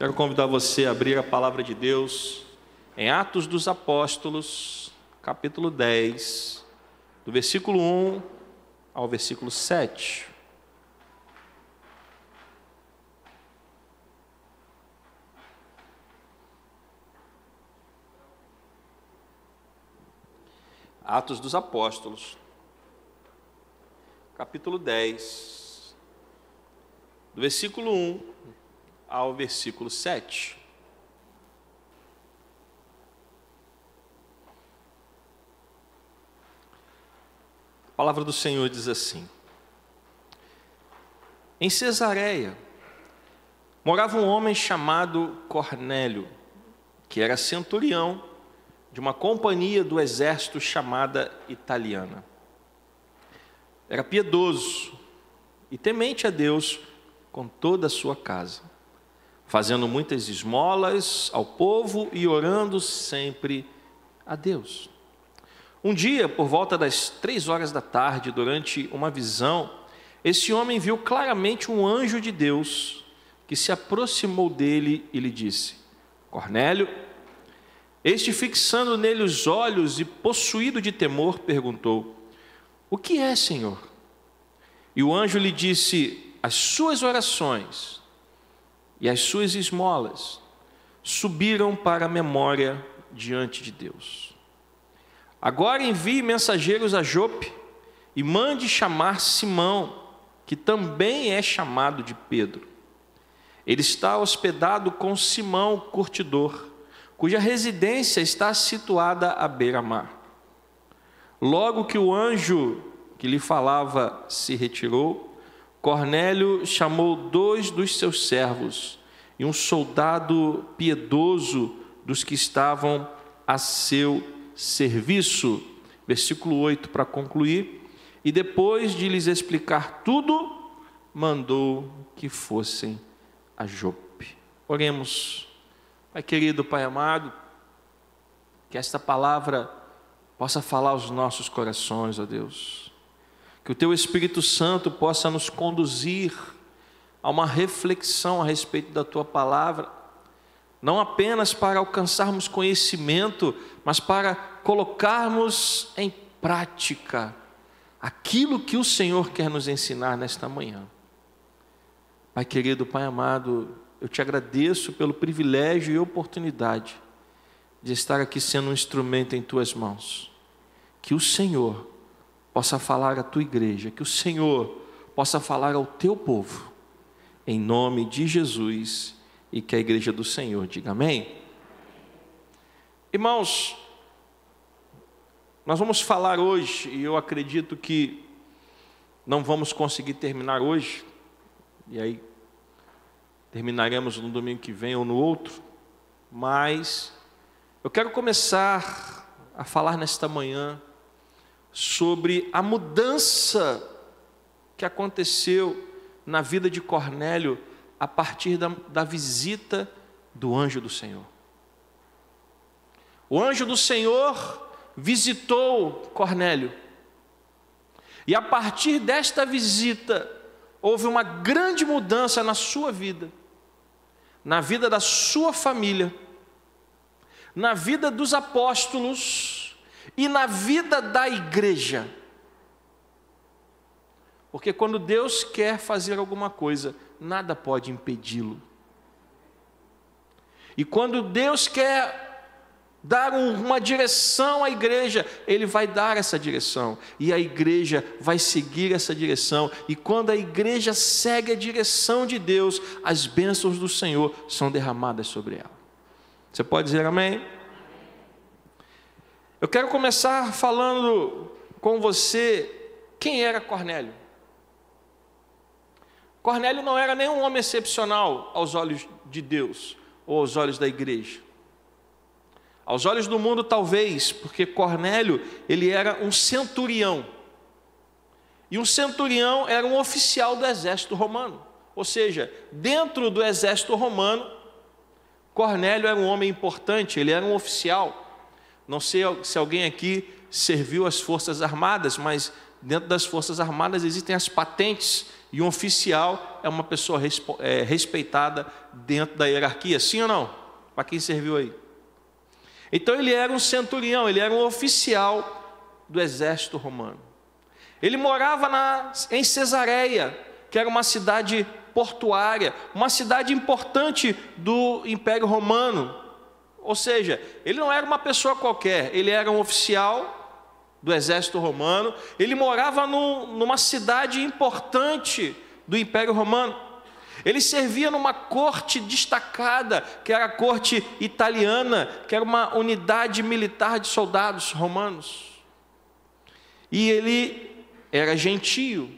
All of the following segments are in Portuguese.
Quero convidar você a abrir a palavra de Deus em Atos dos Apóstolos, capítulo 10, do versículo 1 ao versículo 7. Atos dos Apóstolos, capítulo 10, do versículo 1 ao versículo 7. A palavra do Senhor diz assim: Em Cesareia morava um homem chamado Cornélio, que era centurião de uma companhia do exército chamada Italiana. Era piedoso e temente a Deus com toda a sua casa, fazendo muitas esmolas ao povo e orando sempre a Deus. Um dia, por volta das 3 da tarde, durante uma visão, esse homem viu claramente um anjo de Deus que se aproximou dele e lhe disse: Cornélio. Este, fixando nele os olhos e possuído de temor, perguntou: O que é, Senhor? E o anjo lhe disse: As suas orações e as suas esmolas subiram para a memória diante de Deus. Agora envie mensageiros a Jope e mande chamar Simão, que também é chamado de Pedro. Ele está hospedado com Simão, curtidor, cuja residência está situada à beira-mar. Logo que o anjo que lhe falava se retirou, Cornélio chamou 2 dos seus servos e um soldado piedoso dos que estavam a seu serviço. Versículo 8 para concluir. E depois de lhes explicar tudo, mandou que fossem a Jope. Oremos. Pai querido, Pai amado, que esta palavra possa falar aos nossos corações, ó Deus. Que o Teu Espírito Santo possa nos conduzir a uma reflexão a respeito da Tua palavra, não apenas para alcançarmos conhecimento, mas para colocarmos em prática aquilo que o Senhor quer nos ensinar nesta manhã. Pai querido, Pai amado, eu Te agradeço pelo privilégio e oportunidade de estar aqui sendo um instrumento em Tuas mãos. Que o Senhor possa falar à Tua igreja, que o Senhor possa falar ao Teu povo, em nome de Jesus, e que a igreja do Senhor diga amém. Irmãos, nós vamos falar hoje, e eu acredito que não vamos conseguir terminar hoje, e aí terminaremos no domingo que vem ou no outro, mas eu quero começar a falar nesta manhã sobre a mudança que aconteceu na vida de Cornélio a partir da visita do anjo do Senhor. O anjo do Senhor visitou Cornélio, e a partir desta visita houve uma grande mudança na sua vida, na vida da sua família, na vida dos apóstolos e na vida da igreja. Porque quando Deus quer fazer alguma coisa, nada pode impedi-lo. E quando Deus quer dar uma direção à igreja, Ele vai dar essa direção, e a igreja vai seguir essa direção, e quando a igreja segue a direção de Deus, as bênçãos do Senhor são derramadas sobre ela. Você pode dizer amém? Eu quero começar falando com você quem era Cornélio. Cornélio não era nenhum homem excepcional aos olhos de Deus, ou aos olhos da igreja. Aos olhos do mundo talvez, porque Cornélio, ele era um centurião. E um centurião era um oficial do exército romano. Ou seja, dentro do exército romano, Cornélio era um homem importante, ele era um oficial. Não sei se alguém aqui serviu as Forças Armadas, mas dentro das Forças Armadas existem as patentes E um oficial é uma pessoa respeitada dentro da hierarquia, sim ou não? Para quem serviu aí. Então ele era um centurião, ele era um oficial do exército romano. Ele morava em Cesareia, que era uma cidade portuária, uma cidade importante do Império Romano. Ou seja, ele não era uma pessoa qualquer, ele era um oficial do exército romano, ele morava numa cidade importante do Império Romano. Ele servia numa corte destacada, que era a corte italiana, que era uma unidade militar de soldados romanos. E ele era gentio.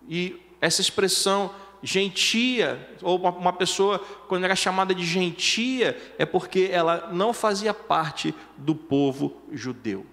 E essa expressão gentia, ou uma pessoa, quando era chamada de gentia, é porque ela não fazia parte do povo judeu.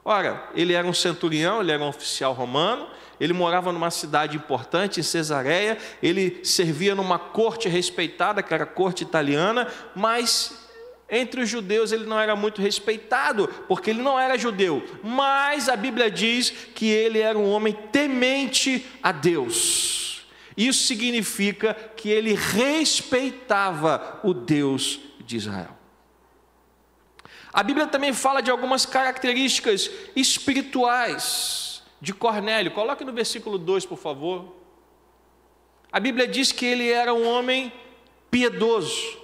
Ora, ele era um centurião, ele era um oficial romano, ele morava numa cidade importante, em Cesareia, ele servia numa corte respeitada, que era a corte italiana, mas entre os judeus ele não era muito respeitado, porque ele não era judeu, mas a Bíblia diz que ele era um homem temente a Deus. Isso significa que ele respeitava o Deus de Israel. A Bíblia também fala de algumas características espirituais de Cornélio. Coloque no versículo 2, por favor. A Bíblia diz que ele era um homem piedoso.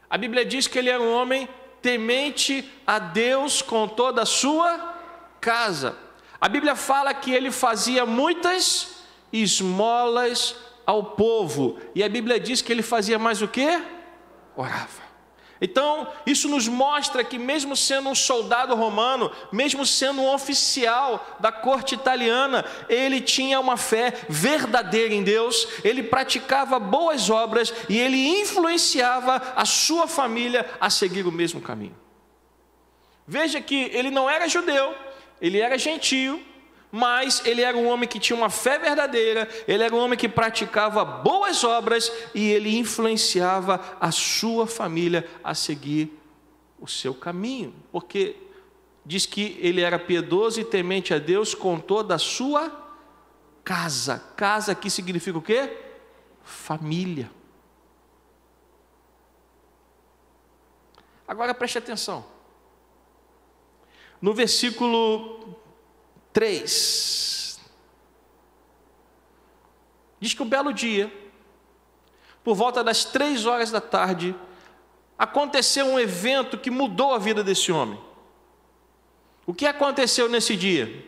A Bíblia diz que ele era um homem temente a Deus com toda a sua casa. A Bíblia fala que ele fazia muitas esmolas ao povo. E a Bíblia diz que ele fazia mais o quê? Orava. Então, isso nos mostra que mesmo sendo um soldado romano, mesmo sendo um oficial da corte italiana, ele tinha uma fé verdadeira em Deus, ele praticava boas obras e ele influenciava a sua família a seguir o mesmo caminho. Veja que ele não era judeu, ele era gentio, mas ele era um homem que tinha uma fé verdadeira, ele era um homem que praticava boas obras e ele influenciava a sua família a seguir o seu caminho, porque diz que ele era piedoso e temente a Deus com toda a sua casa. Casa aqui significa o quê? Família. Agora preste atenção. No versículo 3, diz que um belo dia, por volta das 3 horas da tarde, aconteceu um evento que mudou a vida desse homem. O que aconteceu nesse dia?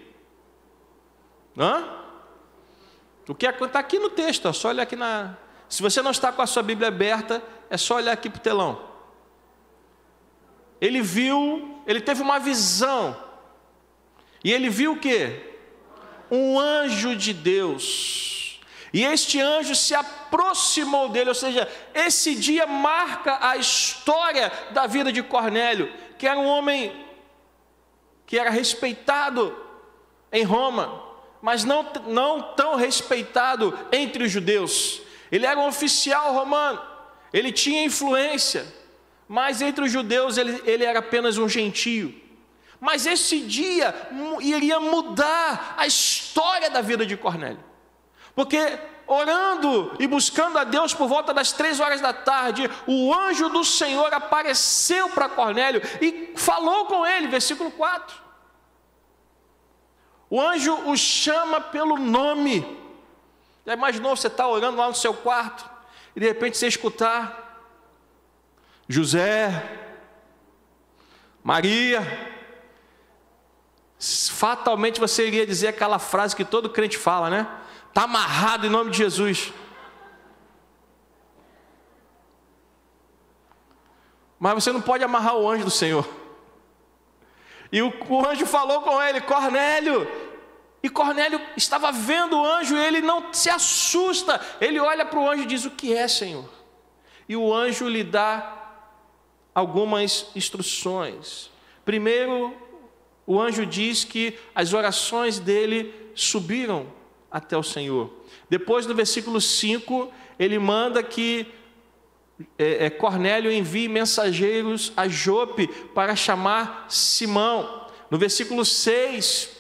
O que está aqui no texto, é só olhar aqui na... Se você não está com a sua Bíblia aberta, é só olhar aqui para o telão. Ele teve uma visão. E ele viu o quê? Um anjo de Deus. E este anjo se aproximou dele, ou seja, esse dia marca a história da vida de Cornélio, que era um homem que era respeitado em Roma, mas não tão respeitado entre os judeus. Ele era um oficial romano, ele tinha influência, mas entre os judeus ele era apenas um gentio. Mas esse dia iria mudar a história da vida de Cornélio. Porque orando e buscando a Deus por volta das 3 horas da tarde, o anjo do Senhor apareceu para Cornélio e falou com ele, versículo 4. O anjo o chama pelo nome. Já imaginou você estar orando lá no seu quarto e de repente você escutar José, Maria. Fatalmente você iria dizer aquela frase que todo crente fala, né? Está amarrado em nome de Jesus. Mas você não pode amarrar o anjo do Senhor. E o anjo falou com ele, Cornélio. E Cornélio estava vendo o anjo e ele não se assusta. Ele olha para o anjo e diz, o que é, Senhor? E o anjo lhe dá algumas instruções. Primeiro, o anjo diz que as orações dele subiram até o Senhor. Depois, no versículo 5, ele manda que Cornélio envie mensageiros a Jope para chamar Simão. No versículo 6,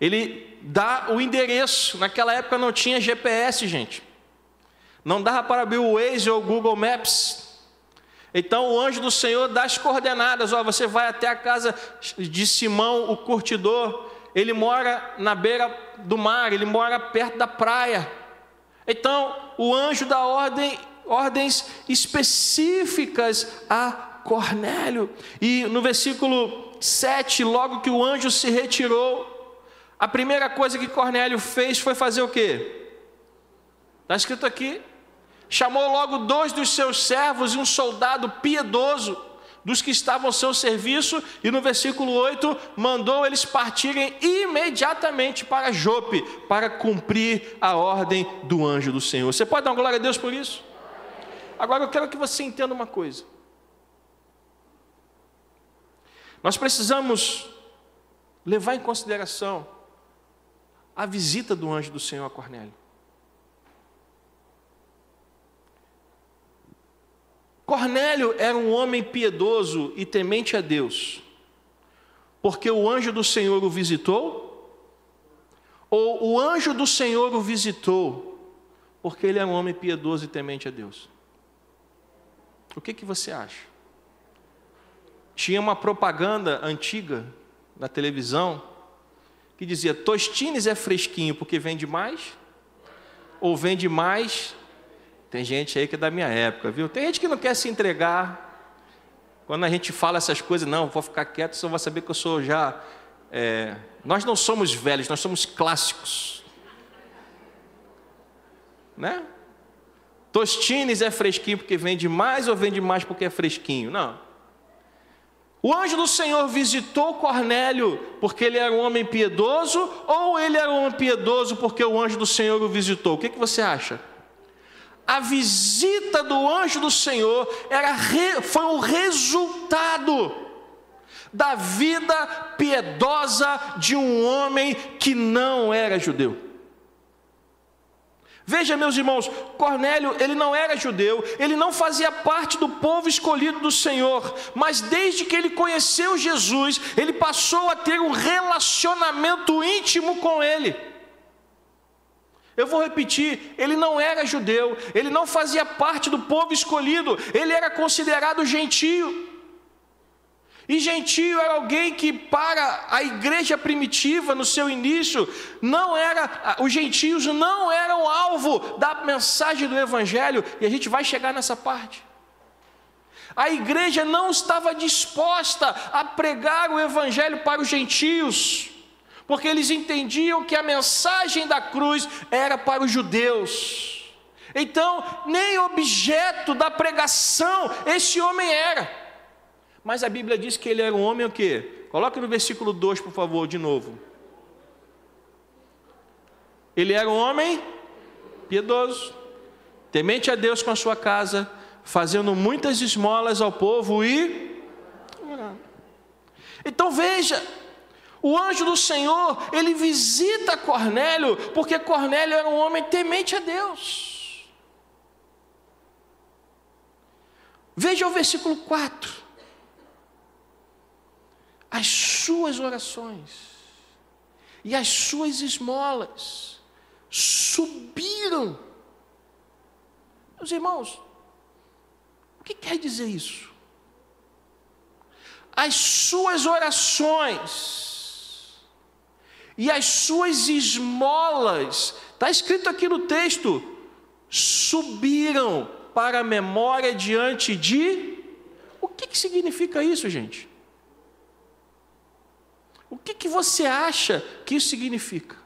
Ele dá o endereço. Naquela época não tinha GPS, gente. Não dava para abrir o Waze ou o Google Maps. Então o anjo do Senhor dá as coordenadas. Ó, você vai até a casa de Simão, o curtidor. Ele mora na beira do mar, ele mora perto da praia. Então o anjo dá ordens específicas a Cornélio. E no versículo 7, logo que o anjo se retirou, a primeira coisa que Cornélio fez foi fazer o quê? Está escrito aqui. Chamou logo 2 dos seus servos e um soldado piedoso dos que estavam ao seu serviço, e no versículo 8, mandou eles partirem imediatamente para Jope, para cumprir a ordem do anjo do Senhor. Você pode dar uma glória a Deus por isso? Agora eu quero que você entenda uma coisa. Nós precisamos levar em consideração a visita do anjo do Senhor a Cornélio. Cornélio era um homem piedoso e temente a Deus, porque o anjo do Senhor o visitou? Ou o anjo do Senhor o visitou porque ele era um homem piedoso e temente a Deus? O que você acha? Tinha uma propaganda antiga na televisão que dizia: Tostines é fresquinho porque vende mais? Ou vende mais? Tem gente aí que é da minha época, viu? Tem gente que não quer se entregar. Quando a gente fala essas coisas, não, vou ficar quieto, só vai saber que eu sou já... Nós não somos velhos, nós somos clássicos. Né? Tostines é fresquinho porque vende mais ou vende mais porque é fresquinho? Não. O anjo do Senhor visitou Cornélio porque ele era um homem piedoso, ou ele era um homem piedoso porque o anjo do Senhor o visitou? O que você acha? A visita do anjo do Senhor foi um resultado da vida piedosa de um homem que não era judeu. Veja, meus irmãos, Cornélio, ele não era judeu, ele não fazia parte do povo escolhido do Senhor, mas desde que ele conheceu Jesus, ele passou a ter um relacionamento íntimo com ele. Eu vou repetir, ele não era judeu, ele não fazia parte do povo escolhido, ele era considerado gentio. E gentio era alguém que, para a igreja primitiva, no seu início, os gentios não eram alvo da mensagem do evangelho, e a gente vai chegar nessa parte. A igreja não estava disposta a pregar o evangelho para os gentios, porque eles entendiam que a mensagem da cruz era para os judeus. Então, nem objeto da pregação esse homem era. Mas a Bíblia diz que ele era um homem o quê? Coloque no versículo 2, por favor, de novo. Ele era um homem piedoso, temente a Deus com a sua casa, fazendo muitas esmolas ao povo e... Então veja, o anjo do Senhor, ele visita Cornélio, porque Cornélio era um homem temente a Deus. Veja o versículo 4. As suas orações e as suas esmolas subiram. Meus irmãos, o que quer dizer isso? As suas orações e as suas esmolas, está escrito aqui no texto, subiram para a memória diante de... O que significa isso, gente? O que você acha que isso significa?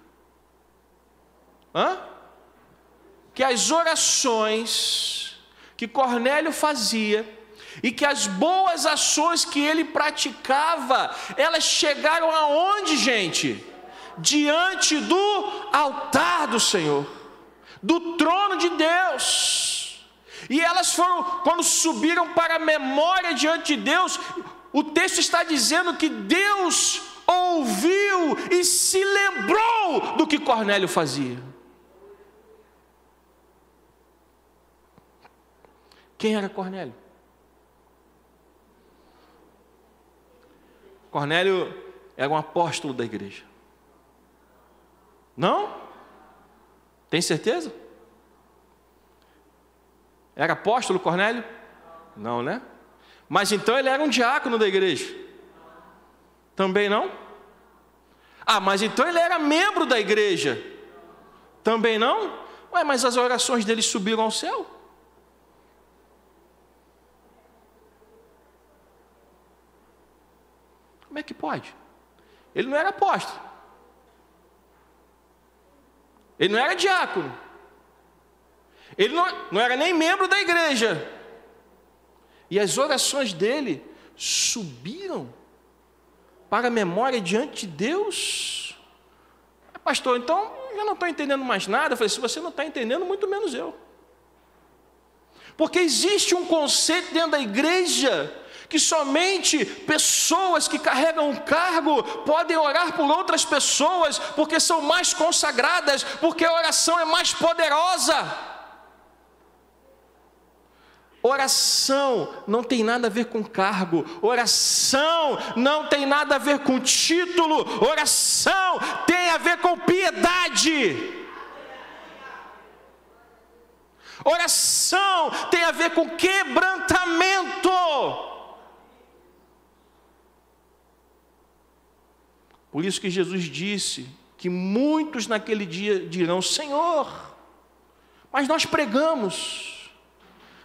Que as orações que Cornélio fazia e que as boas ações que ele praticava, elas chegaram aonde, gente? Diante do altar do Senhor, do trono de Deus. E elas foram, quando subiram para a memória diante de Deus, o texto está dizendo que Deus ouviu e se lembrou do que Cornélio fazia. Quem era Cornélio? Cornélio era um apóstolo da igreja. Não? Tem certeza? Era apóstolo Cornélio? Não, né? Mas então ele era um diácono da igreja? Também não? Ah, mas então ele era membro da igreja? Também não? Ué, mas as orações dele subiram ao céu? Como é que pode? Ele não era apóstolo. Ele não era diácono. Ele não era nem membro da igreja. E as orações dele subiram para a memória diante de Deus. Pastor, então eu não estou entendendo mais nada. Eu falei, se você não está entendendo, muito menos eu. Porque existe um conceito dentro da igreja que somente pessoas que carregam um cargo podem orar por outras pessoas, porque são mais consagradas, porque a oração é mais poderosa. Oração não tem nada a ver com cargo, oração não tem nada a ver com título, oração tem a ver com piedade. Oração tem a ver com quebrantamento. Por isso que Jesus disse que muitos naquele dia dirão: Senhor, mas nós pregamos,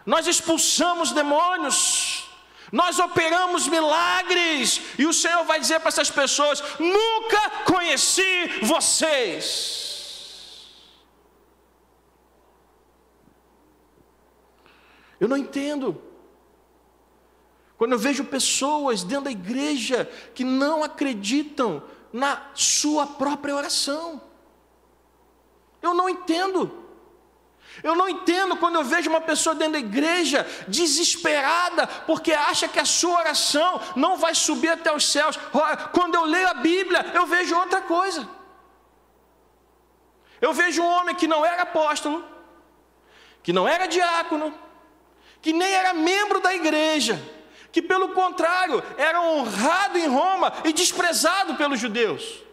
nós expulsamos demônios, nós operamos milagres, e o Senhor vai dizer para essas pessoas: nunca conheci vocês. Eu não entendo. Quando eu vejo pessoas dentro da igreja que não acreditam na sua própria oração, eu não entendo. Eu não entendo quando eu vejo uma pessoa dentro da igreja desesperada porque acha que a sua oração não vai subir até os céus. Quando eu leio a Bíblia, eu vejo outra coisa. Eu vejo um homem que não era apóstolo, que não era diácono, que nem era membro da igreja, que pelo contrário era honrado em Roma e desprezado pelos judeus.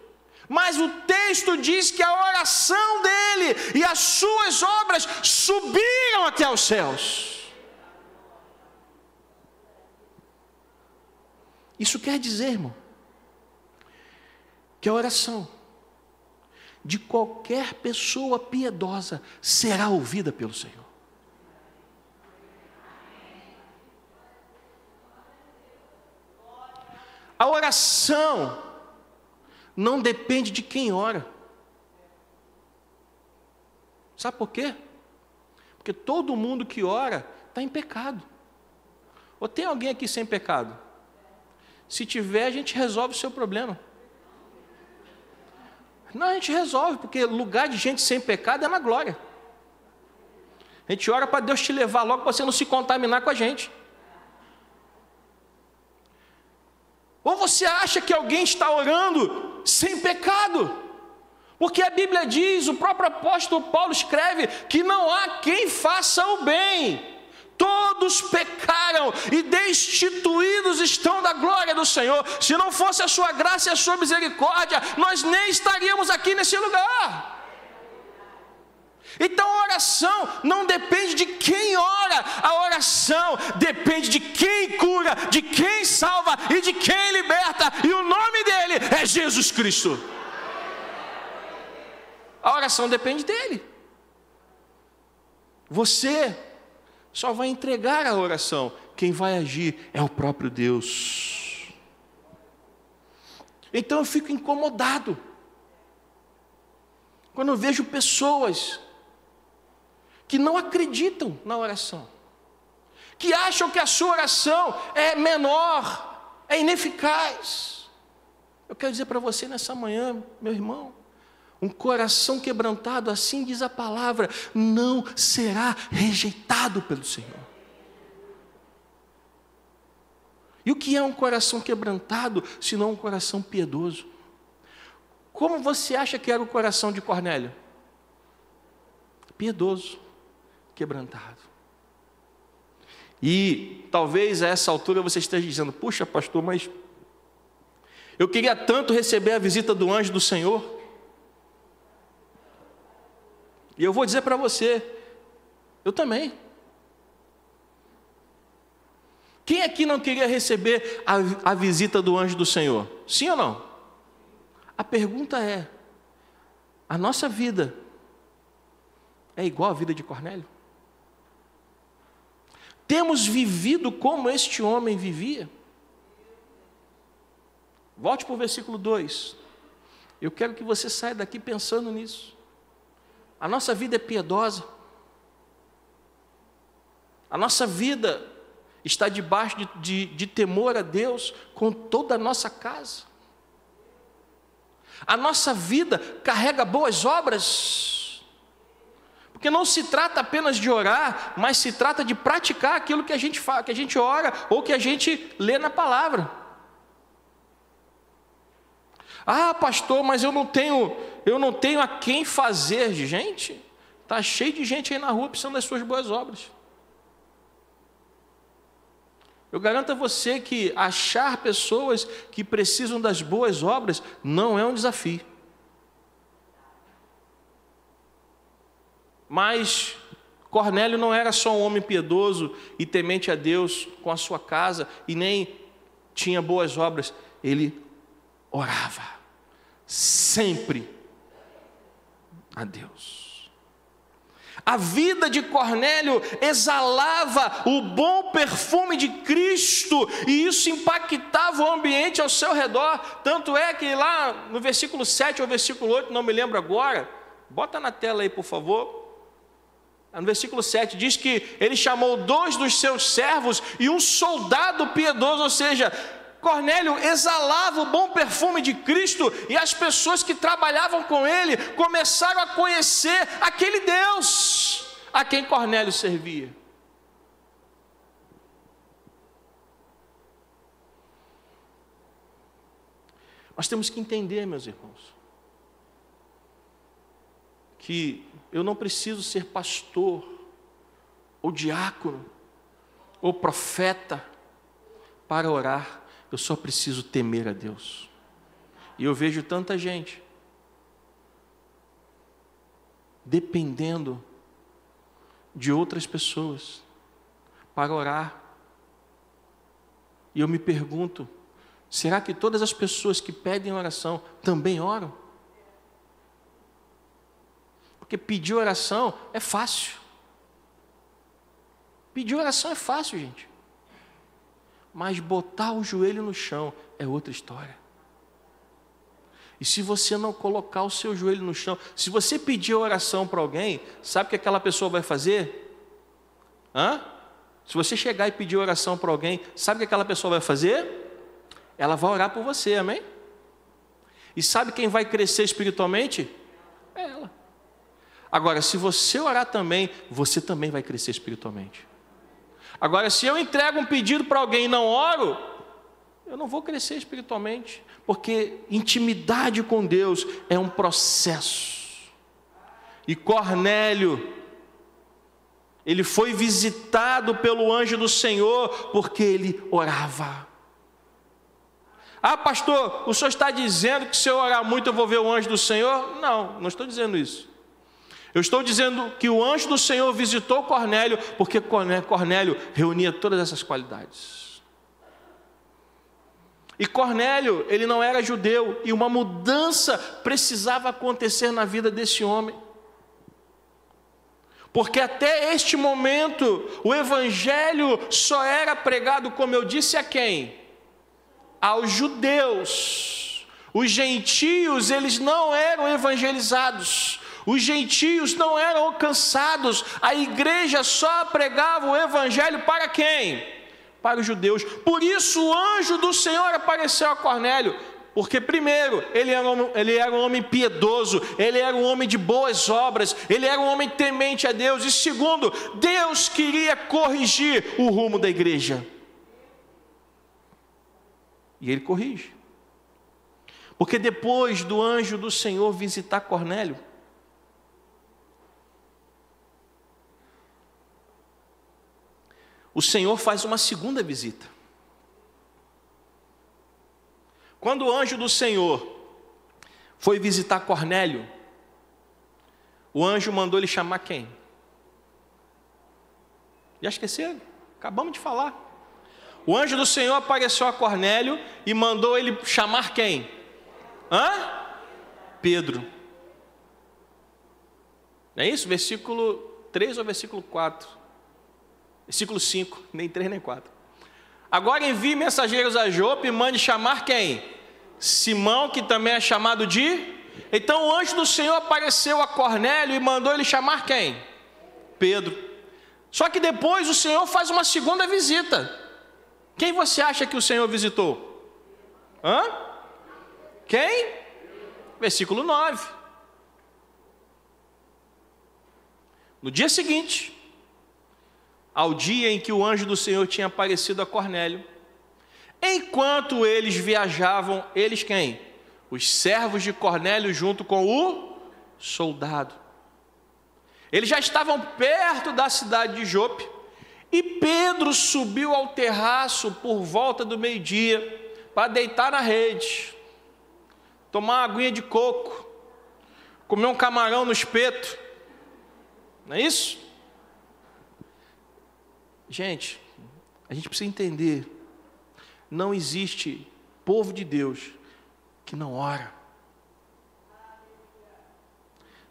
Mas o texto diz que a oração dele e as suas obras subiram até os céus. Isso quer dizer, irmão, que a oração de qualquer pessoa piedosa será ouvida pelo Senhor. A oração não depende de quem ora. Sabe por quê? Porque todo mundo que ora está em pecado. Ou tem alguém aqui sem pecado? Se tiver, a gente resolve o seu problema. Não, a gente resolve, porque lugar de gente sem pecado é na glória. A gente ora para Deus te levar logo para você não se contaminar com a gente. Ou você acha que alguém está orando sem pecado? Porque a Bíblia diz, o próprio apóstolo Paulo escreve, que não há quem faça o bem. Todos pecaram e destituídos estão da glória do Senhor. Se não fosse a sua graça e a sua misericórdia, nós nem estaríamos aqui nesse lugar. Então a oração não depende de quem ora, a oração depende de quem cura, de quem salva e de quem liberta, e o nome dele é Jesus Cristo. A oração depende dele. Você só vai entregar a oração, quem vai agir é o próprio Deus. Então eu fico incomodado quando eu vejo pessoas que não acreditam na oração, que acham que a sua oração é menor, é ineficaz. Eu quero dizer para você nessa manhã, meu irmão, um coração quebrantado, assim diz a palavra, não será rejeitado pelo Senhor. E o que é um coração quebrantado, se não um coração piedoso? Como você acha que era o coração de Cornélio? Piedoso, quebrantado. E talvez a essa altura você esteja dizendo: puxa, pastor, mas eu queria tanto receber a visita do anjo do Senhor. E eu vou dizer para você, eu também. Quem aqui não queria receber a visita do anjo do Senhor? Sim ou não? A pergunta é, a nossa vida é igual à vida de Cornélio? Temos vivido como este homem vivia? Volte para o versículo 2. Eu quero que você saia daqui pensando nisso. A nossa vida é piedosa. A nossa vida está debaixo de temor a Deus com toda a nossa casa. A nossa vida carrega boas obras. Porque não se trata apenas de orar, mas se trata de praticar aquilo que a gente fala, que a gente ora ou que a gente lê na palavra. Ah, pastor, mas eu não tenho a quem fazer. Gente, está cheio de gente aí na rua precisando das suas boas obras. Eu garanto a você que achar pessoas que precisam das boas obras não é um desafio. Mas Cornélio não era só um homem piedoso e temente a Deus com a sua casa e nem tinha boas obras. Ele orava sempre a Deus. A vida de Cornélio exalava o bom perfume de Cristo, e isso impactava o ambiente ao seu redor. Tanto é que lá no versículo 7 ou versículo 8, não me lembro agora, bota na tela aí, por favor. No versículo 7 diz que ele chamou 2 dos seus servos e um soldado piedoso, ou seja, Cornélio exalava o bom perfume de Cristo, e as pessoas que trabalhavam com ele começaram a conhecer aquele Deus a quem Cornélio servia. Nós temos que entender, meus irmãos, que eu não preciso ser pastor, ou diácono, ou profeta para orar. Eu só preciso temer a Deus. E eu vejo tanta gente dependendo de outras pessoas para orar. E eu me pergunto, será que todas as pessoas que pedem oração também oram? Porque pedir oração é fácil. Pedir oração é fácil, gente. Mas botar o joelho no chão é outra história. E se você não colocar o seu joelho no chão, se você pedir oração para alguém, sabe o que aquela pessoa vai fazer? Se você chegar e pedir oração para alguém, sabe o que aquela pessoa vai fazer? Ela vai orar por você, amém? E sabe quem vai crescer espiritualmente? É ela. Agora, se você orar também, você também vai crescer espiritualmente. Agora, se eu entrego um pedido para alguém e não oro, eu não vou crescer espiritualmente, porque intimidade com Deus é um processo. E Cornélio, ele foi visitado pelo anjo do Senhor, porque ele orava. Ah, pastor, o senhor está dizendo que se eu orar muito eu vou ver o anjo do Senhor? Não, não estou dizendo isso. Eu estou dizendo que o anjo do Senhor visitou Cornélio, porque Cornélio reunia todas essas qualidades. E Cornélio, ele não era judeu, e uma mudança precisava acontecer na vida desse homem. Porque até este momento, o evangelho só era pregado, como eu disse, a quem? Aos judeus. Os gentios, eles não eram evangelizados. Os gentios não eram alcançados. A igreja só pregava o evangelho para quem? Para os judeus. Por isso o anjo do Senhor apareceu a Cornélio. Porque primeiro, ele era um homem piedoso, ele era um homem de boas obras, ele era um homem temente a Deus. E segundo, Deus queria corrigir o rumo da igreja. E ele corrige. Porque depois do anjo do Senhor visitar Cornélio, o Senhor faz uma segunda visita. Quando o anjo do Senhor foi visitar Cornélio, o anjo mandou ele chamar quem? Já esqueceram? Acabamos de falar. O anjo do Senhor apareceu a Cornélio e mandou ele chamar quem? Pedro. Não é isso? Versículo 3 ou versículo 4? Versículo 5, nem 3 nem 4. Agora envie mensageiros a Jope e mande chamar quem? Simão, que também é chamado de... Então o anjo do Senhor apareceu a Cornélio e mandou ele chamar quem? Pedro. Só que depois o Senhor faz uma segunda visita. Quem você acha que o Senhor visitou? Quem? Versículo 9. No dia seguinte, ao dia em que o anjo do Senhor tinha aparecido a Cornélio, enquanto eles viajavam, eles quem? Os servos de Cornélio junto com o soldado. Eles já estavam perto da cidade de Jope, e Pedro subiu ao terraço por volta do meio-dia, para deitar na rede, tomar uma aguinha de coco, comer um camarão no espeto. Não é isso? Gente, a gente precisa entender, não existe povo de Deus que não ora.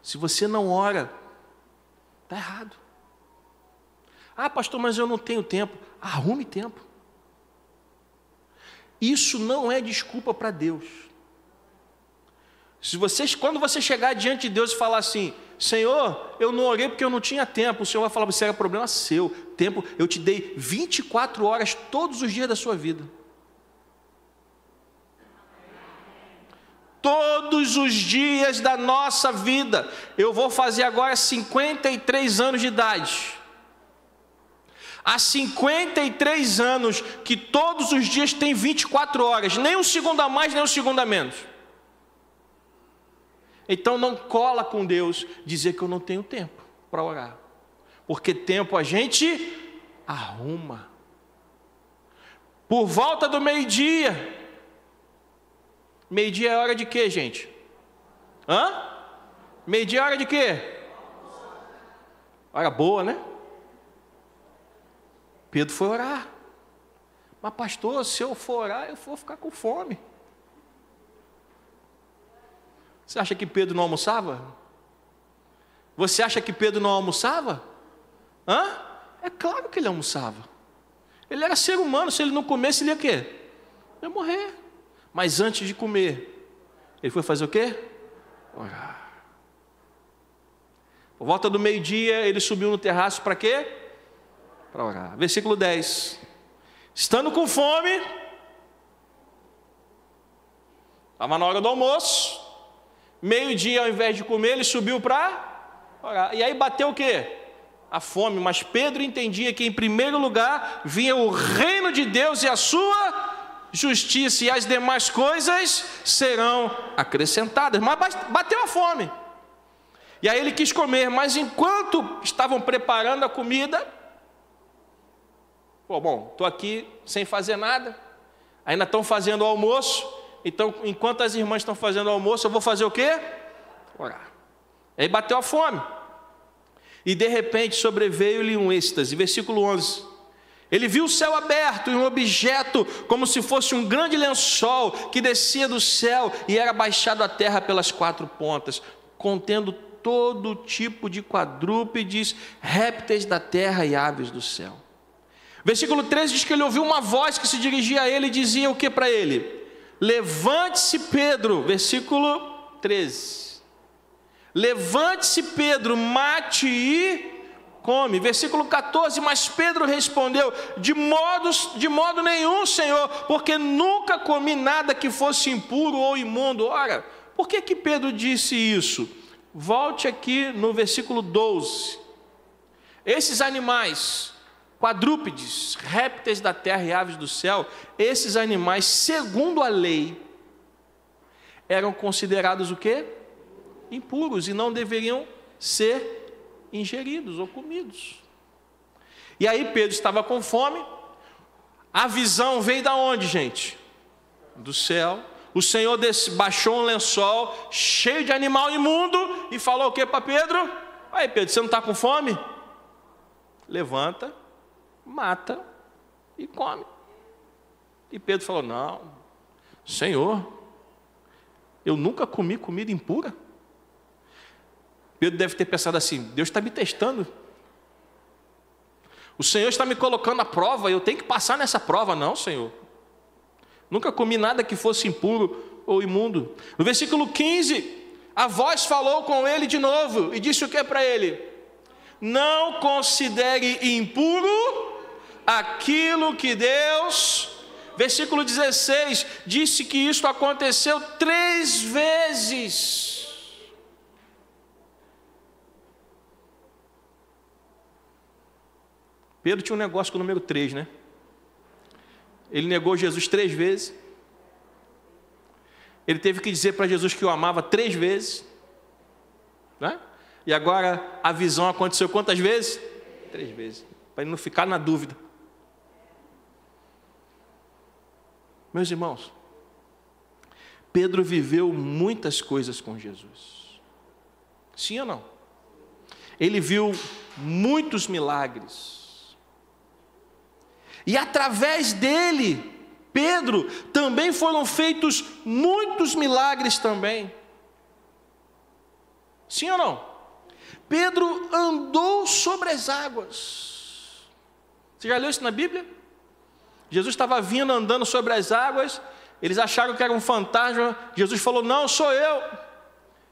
Se você não ora, está errado. Pastor, mas eu não tenho tempo. Arrume tempo. Isso não é desculpa para Deus. Quando você chegar diante de Deus e falar assim, Senhor, eu não orei porque eu não tinha tempo, o Senhor vai falar, isso era problema seu. Tempo, eu te dei 24 horas todos os dias da sua vida. Todos os dias da nossa vida. Eu vou fazer agora 53 anos de idade. Há 53 anos que todos os dias tem 24 horas, nem um segundo a mais, nem um segundo a menos. Então não cola com Deus dizer que eu não tenho tempo para orar, porque tempo a gente arruma. Por volta do meio-dia. Meio-dia é hora de quê, gente? Meio-dia é hora de quê? Hora boa, né? Pedro foi orar. Mas pastor, se eu for orar, eu vou ficar com fome. Você acha que Pedro não almoçava? Você acha que Pedro não almoçava? É claro que ele almoçava. Ele era ser humano, se ele não comesse, ele ia o quê? Ele ia morrer. Mas antes de comer, ele foi fazer o quê? Orar. Por volta do meio-dia, ele subiu no terraço para quê? Para orar. Versículo 10. Estando com fome, estava na hora do almoço, meio-dia, ao invés de comer, ele subiu para orar. E aí bateu o quê? A fome. Mas Pedro entendia que em primeiro lugar vinha o reino de Deus e a sua justiça, e as demais coisas serão acrescentadas. Mas bateu a fome. E aí ele quis comer, mas enquanto estavam preparando a comida, estou aqui sem fazer nada, ainda estão fazendo o almoço, então enquanto as irmãs estão fazendo o almoço, eu vou fazer o quê? Orar. Aí bateu a fome, e de repente sobreveio-lhe um êxtase. Versículo 11, ele viu o céu aberto e um objeto como se fosse um grande lençol que descia do céu e era baixado à terra pelas 4 pontas, contendo todo tipo de quadrúpedes, répteis da terra e aves do céu. Versículo 13 diz que ele ouviu uma voz que se dirigia a ele e dizia o que para ele? Levante-se, Pedro. Versículo 13. Levante-se, Pedro, mate e come. Versículo 14, mas Pedro respondeu, de modo nenhum, Senhor, porque nunca comi nada que fosse impuro ou imundo. Ora, por que Pedro disse isso? Volte aqui no versículo 12. Esses animais, quadrúpedes, répteis da terra e aves do céu, esses animais, segundo a lei, eram considerados o quê? Impuros, e não deveriam ser ingeridos ou comidos. E aí Pedro estava com fome, a visão veio da onde, gente? Do céu. o Senhor baixou um lençol cheio de animal imundo e falou o que para Pedro? Aí Pedro, você não está com fome? Levanta, mata e come. E Pedro falou, não, Senhor, eu nunca comi comida impura. Pedro deve ter pensado assim, Deus está me testando. O Senhor está me colocando à prova, eu tenho que passar nessa prova. Não, Senhor, nunca comi nada que fosse impuro ou imundo. No versículo 15, a voz falou com ele de novo e disse o que para ele? Não considere impuro aquilo que Deus... Versículo 16, disse que isto aconteceu 3 vezes. Pedro tinha um negócio com o número 3, né? Ele negou Jesus 3 vezes. Ele teve que dizer para Jesus que o amava 3 vezes, né? E agora a visão aconteceu quantas vezes? 3 vezes, para ele não ficar na dúvida. Meus irmãos, Pedro viveu muitas coisas com Jesus. Sim ou não? Ele viu muitos milagres. E através dele, Pedro, também foram feitos muitos milagres também. Sim ou não? Pedro andou sobre as águas. Você já leu isso na Bíblia? Jesus estava vindo andando sobre as águas, eles acharam que era um fantasma. Jesus falou, não, sou eu.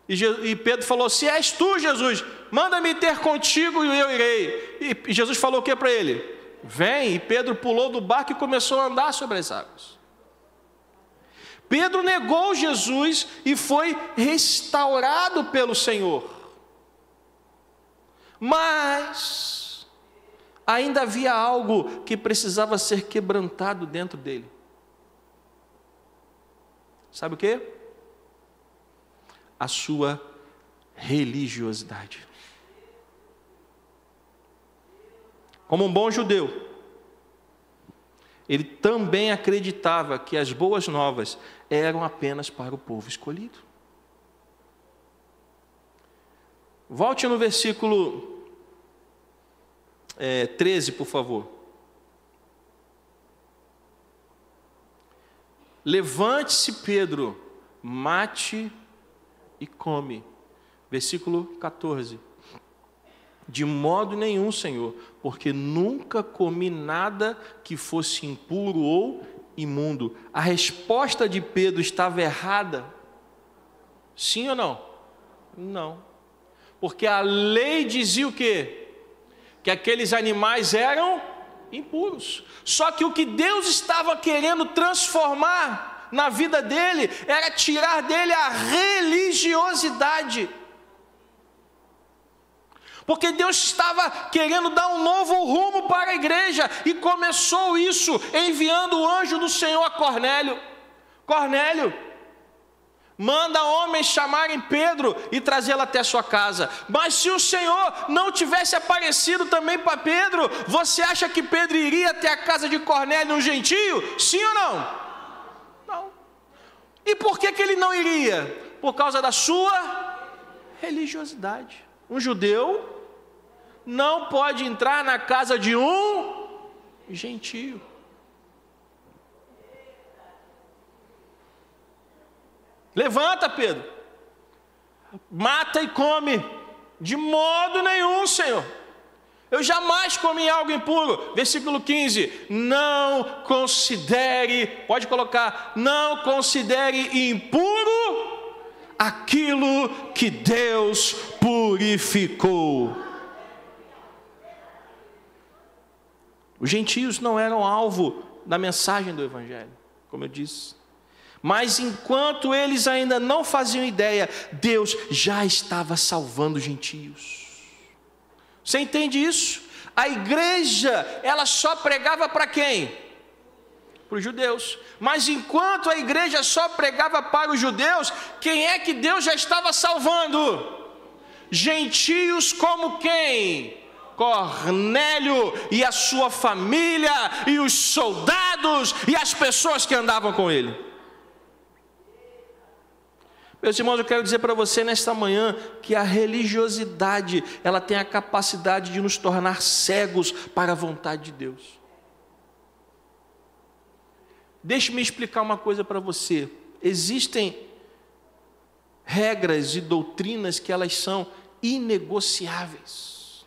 E Pedro falou, se és tu, Jesus, manda-me ter contigo e eu irei. E Jesus falou o que para ele? Vem. E Pedro pulou do barco e começou a andar sobre as águas. Pedro negou Jesus e foi restaurado pelo Senhor. Mas ainda havia algo que precisava ser quebrantado dentro dele. Sabe o quê? A sua religiosidade. Como um bom judeu, ele também acreditava que as boas novas eram apenas para o povo escolhido. Volte no versículo 13, por favor. Levante-se, Pedro, mate e come. Versículo 14. De modo nenhum, Senhor, porque nunca comi nada que fosse impuro ou imundo. A resposta de Pedro estava errada? Sim ou não? Não. Porque a lei dizia o quê? Que aqueles animais eram impuros. Só que o que Deus estava querendo transformar na vida dele era tirar dele a religiosidade. Porque Deus estava querendo dar um novo rumo para a igreja, e começou isso enviando o anjo do Senhor a Cornélio. Cornélio, manda homens chamarem Pedro e trazê-lo até sua casa. Mas se o Senhor não tivesse aparecido também para Pedro, você acha que Pedro iria até a casa de Cornélio, um gentio? Sim ou não? Não. E por que ele não iria? Por causa da sua religiosidade. Um judeu não pode entrar na casa de um gentio. Levanta, Pedro, mata e come. De modo nenhum, Senhor, eu jamais comi algo impuro. Versículo 15, não considere, pode colocar, não considere impuro aquilo que Deus purificou. Os gentios não eram alvo da mensagem do Evangelho, como eu disse. Mas enquanto eles ainda não faziam ideia, Deus já estava salvando os gentios. Você entende isso? A igreja, ela só pregava para quem? Para os judeus. Mas enquanto a igreja só pregava para os judeus, quem é que Deus já estava salvando? Gentios como quem? Cornélio e a sua família, e os soldados, e as pessoas que andavam com ele. Meus irmãos, eu quero dizer para você nesta manhã que a religiosidade, ela tem a capacidade de nos tornar cegos para a vontade de Deus. Deixe-me explicar uma coisa para você. Existem regras e doutrinas que elas são inegociáveis.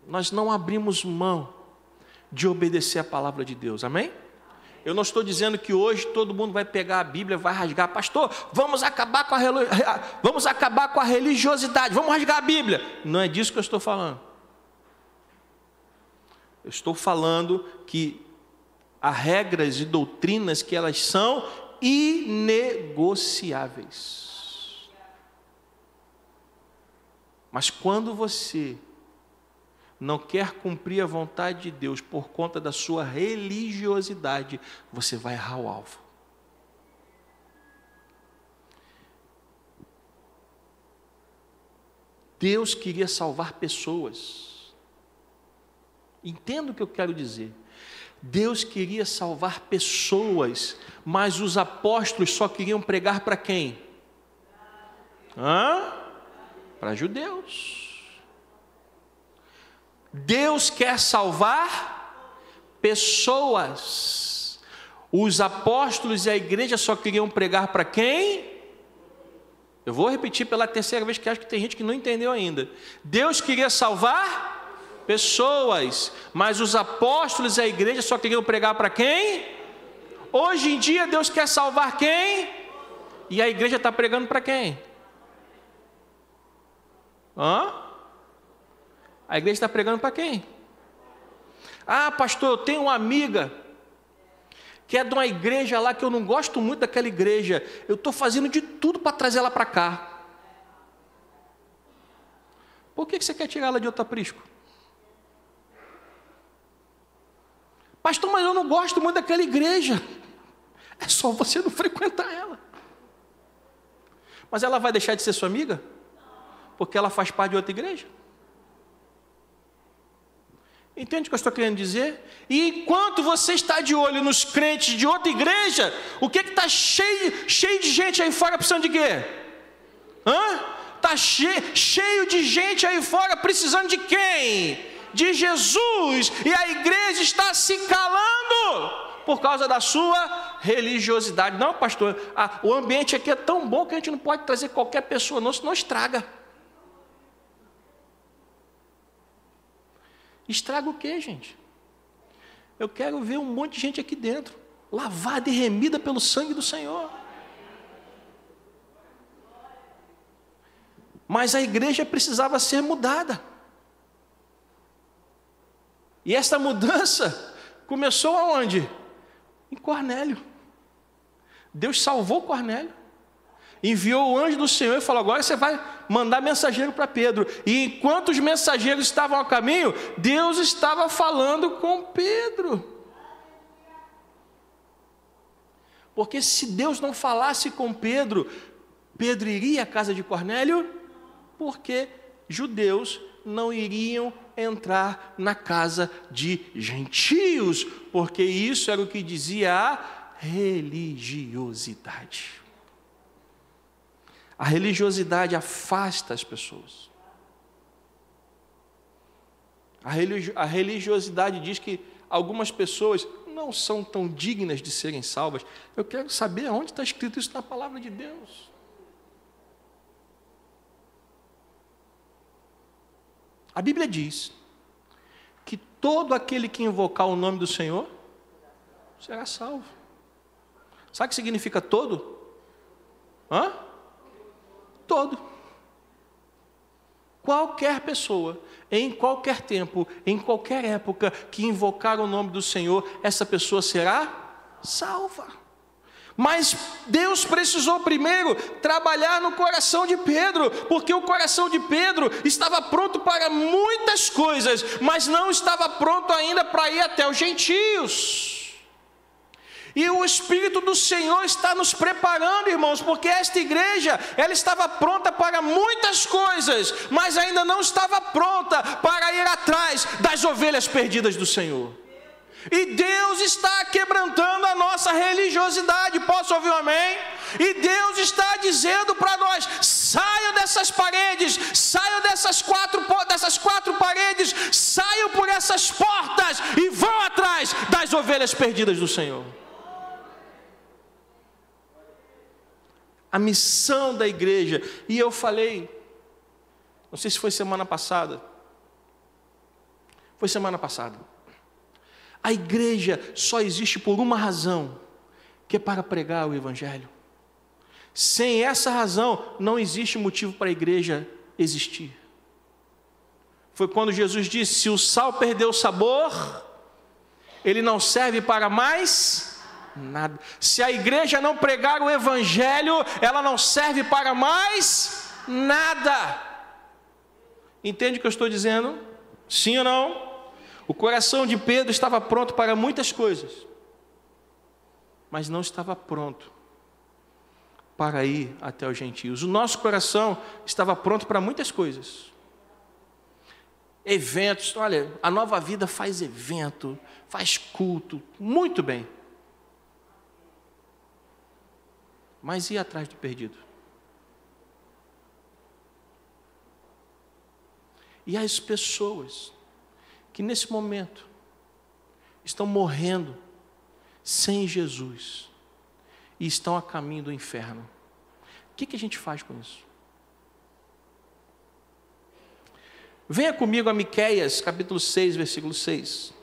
Nós não abrimos mão de obedecer a palavra de Deus, amém? Eu não estou dizendo que hoje todo mundo vai pegar a Bíblia, vai rasgar, pastor, vamos acabar com a religiosidade, vamos rasgar a Bíblia. Não é disso que eu estou falando. Eu estou falando que há regras e doutrinas que elas são inegociáveis. Mas quando você não quer cumprir a vontade de Deus por conta da sua religiosidade, você vai errar o alvo. Deus queria salvar pessoas. Entenda o que eu quero dizer. Deus queria salvar pessoas, mas os apóstolos só queriam pregar para quem? Para judeus. Deus quer salvar pessoas. Os apóstolos e a igreja só queriam pregar para quem? Eu vou repetir pela terceira vez, que acho que tem gente que não entendeu ainda. Deus queria salvar pessoas, mas os apóstolos e a igreja só queriam pregar para quem? Hoje em dia Deus quer salvar quem? E a igreja está pregando para quem? A igreja está pregando para quem? Ah, pastor, eu tenho uma amiga que é de uma igreja lá que eu não gosto muito daquela igreja. Eu estou fazendo de tudo para trazer ela para cá. Por que você quer tirar ela de outro aprisco? Pastor, mas eu não gosto muito daquela igreja. É só você não frequentar ela. Mas ela vai deixar de ser sua amiga? Porque ela faz parte de outra igreja? Entende o que eu estou querendo dizer? E enquanto você está de olho nos crentes de outra igreja, o que está cheio de gente aí fora precisando de quê? Está cheio de gente aí fora precisando de quem? De Jesus. E a igreja está se calando por causa da sua religiosidade. Não, pastor, o ambiente aqui é tão bom que a gente não pode trazer qualquer pessoa não, senão estraga. Estraga o quê, gente? Eu quero ver um monte de gente aqui dentro, lavada e remida pelo sangue do Senhor. Mas a igreja precisava ser mudada. E essa mudança começou aonde? Em Cornélio. Deus salvou Cornélio. Enviou o anjo do Senhor e falou: agora você vai mandar mensageiro para Pedro. E enquanto os mensageiros estavam a caminho, Deus estava falando com Pedro. Porque se Deus não falasse com Pedro, Pedro iria à casa de Cornélio? Porque judeus não iriam entrar na casa de gentios, porque isso era o que dizia a religiosidade. A religiosidade afasta as pessoas. A religiosidade diz que algumas pessoas não são tão dignas de serem salvas. Eu quero saber onde está escrito isso na palavra de Deus. A Bíblia diz que todo aquele que invocar o nome do Senhor será salvo. Sabe o que significa todo? Todo. Qualquer pessoa, em qualquer tempo, em qualquer época, que invocar o nome do Senhor, essa pessoa será salva. Mas Deus precisou primeiro trabalhar no coração de Pedro, porque o coração de Pedro estava pronto para muitas coisas, mas não estava pronto ainda para ir até os gentios. E o Espírito do Senhor está nos preparando, irmãos, porque esta igreja, ela estava pronta para muitas coisas, mas ainda não estava pronta para ir atrás das ovelhas perdidas do Senhor. E Deus está quebrantando a nossa religiosidade. Posso ouvir um amém? E Deus está dizendo para nós: saiam dessas paredes, saiam dessas quatro paredes, saiam por essas portas e vão atrás das ovelhas perdidas do Senhor. A missão da igreja. E eu falei, não sei se foi semana passada. Foi semana passada. A igreja só existe por uma razão, que é para pregar o Evangelho. Sem essa razão, não existe motivo para a igreja existir. Foi quando Jesus disse: se o sal perdeu o sabor, ele não serve para mais nada. Se a igreja não pregar o Evangelho, ela não serve para mais nada. Entende o que eu estou dizendo? Sim ou não? O coração de Pedro estava pronto para muitas coisas, mas não estava pronto para ir até os gentios. O nosso coração estava pronto para muitas coisas. Eventos, olha, a Nova Vida faz evento, faz culto, muito bem. Mas ir atrás do perdido. E as pessoas que nesse momento estão morrendo sem Jesus e estão a caminho do inferno. O que a gente faz com isso? Venha comigo a Miqueias, capítulo 6, versículo 6.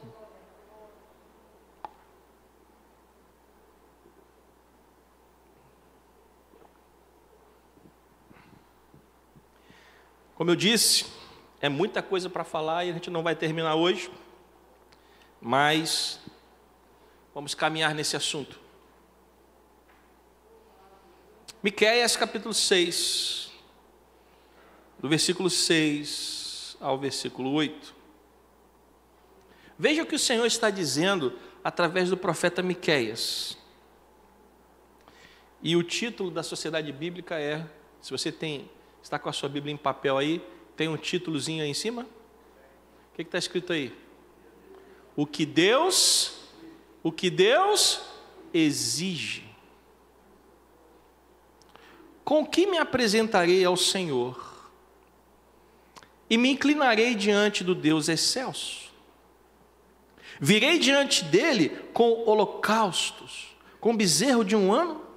Como eu disse, é muita coisa para falar e a gente não vai terminar hoje, mas vamos caminhar nesse assunto. Miqueias capítulo 6, do versículo 6 ao versículo 8. Veja o que o Senhor está dizendo através do profeta Miqueias. E o título da Sociedade Bíblica é, se você está com a sua Bíblia em papel aí, tem um títulozinho aí em cima? O que está escrito aí? O que Deus exige. Com que me apresentarei ao Senhor e me inclinarei diante do Deus excelso? Virei diante dele com holocaustos, com bezerro de um ano?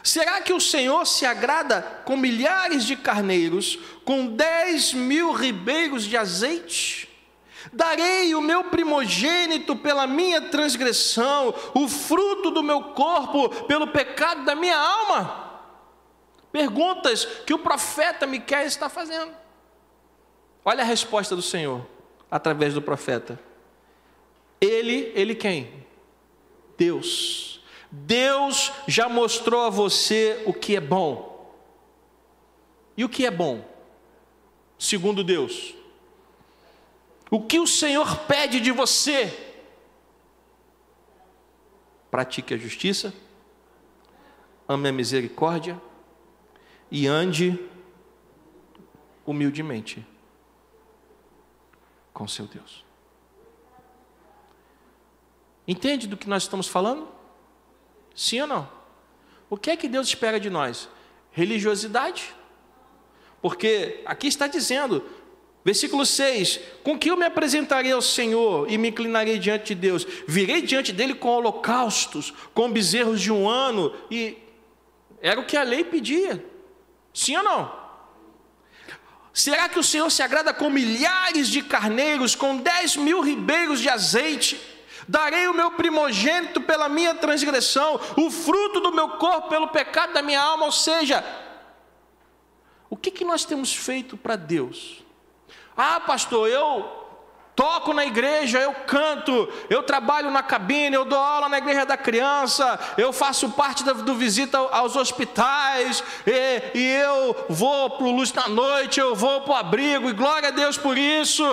Será que o Senhor se agrada com milhares de carneiros, com 10.000 ribeiros de azeite? Darei o meu primogênito pela minha transgressão, o fruto do meu corpo pelo pecado da minha alma? Perguntas que o profeta Miqueias está fazendo. Olha a resposta do Senhor, através do profeta. Ele quem? Deus. Deus já mostrou a você o que é bom. E o que é bom? Segundo Deus. O que o Senhor pede de você? Pratique a justiça, ame a misericórdia e ande humildemente com seu Deus. Entende do que nós estamos falando? Sim ou não? O que é que Deus espera de nós? Religiosidade? Porque aqui está dizendo, versículo 6, com que eu me apresentarei ao Senhor e me inclinarei diante de Deus? Virei diante dele com holocaustos, com bezerros de um ano, e era o que a lei pedia. Sim ou não? Será que o Senhor se agrada com milhares de carneiros, com 10.000 ribeiros de azeite? Darei o meu primogênito pela minha transgressão, o fruto do meu corpo pelo pecado da minha alma. Ou seja, o que nós temos feito para Deus? Ah, pastor, eu toco na igreja, eu canto, eu trabalho na cabine, eu dou aula na igreja da criança, eu faço parte do visita aos hospitais, e eu vou para o Luz na Noite, eu vou para o abrigo, e glória a Deus por isso.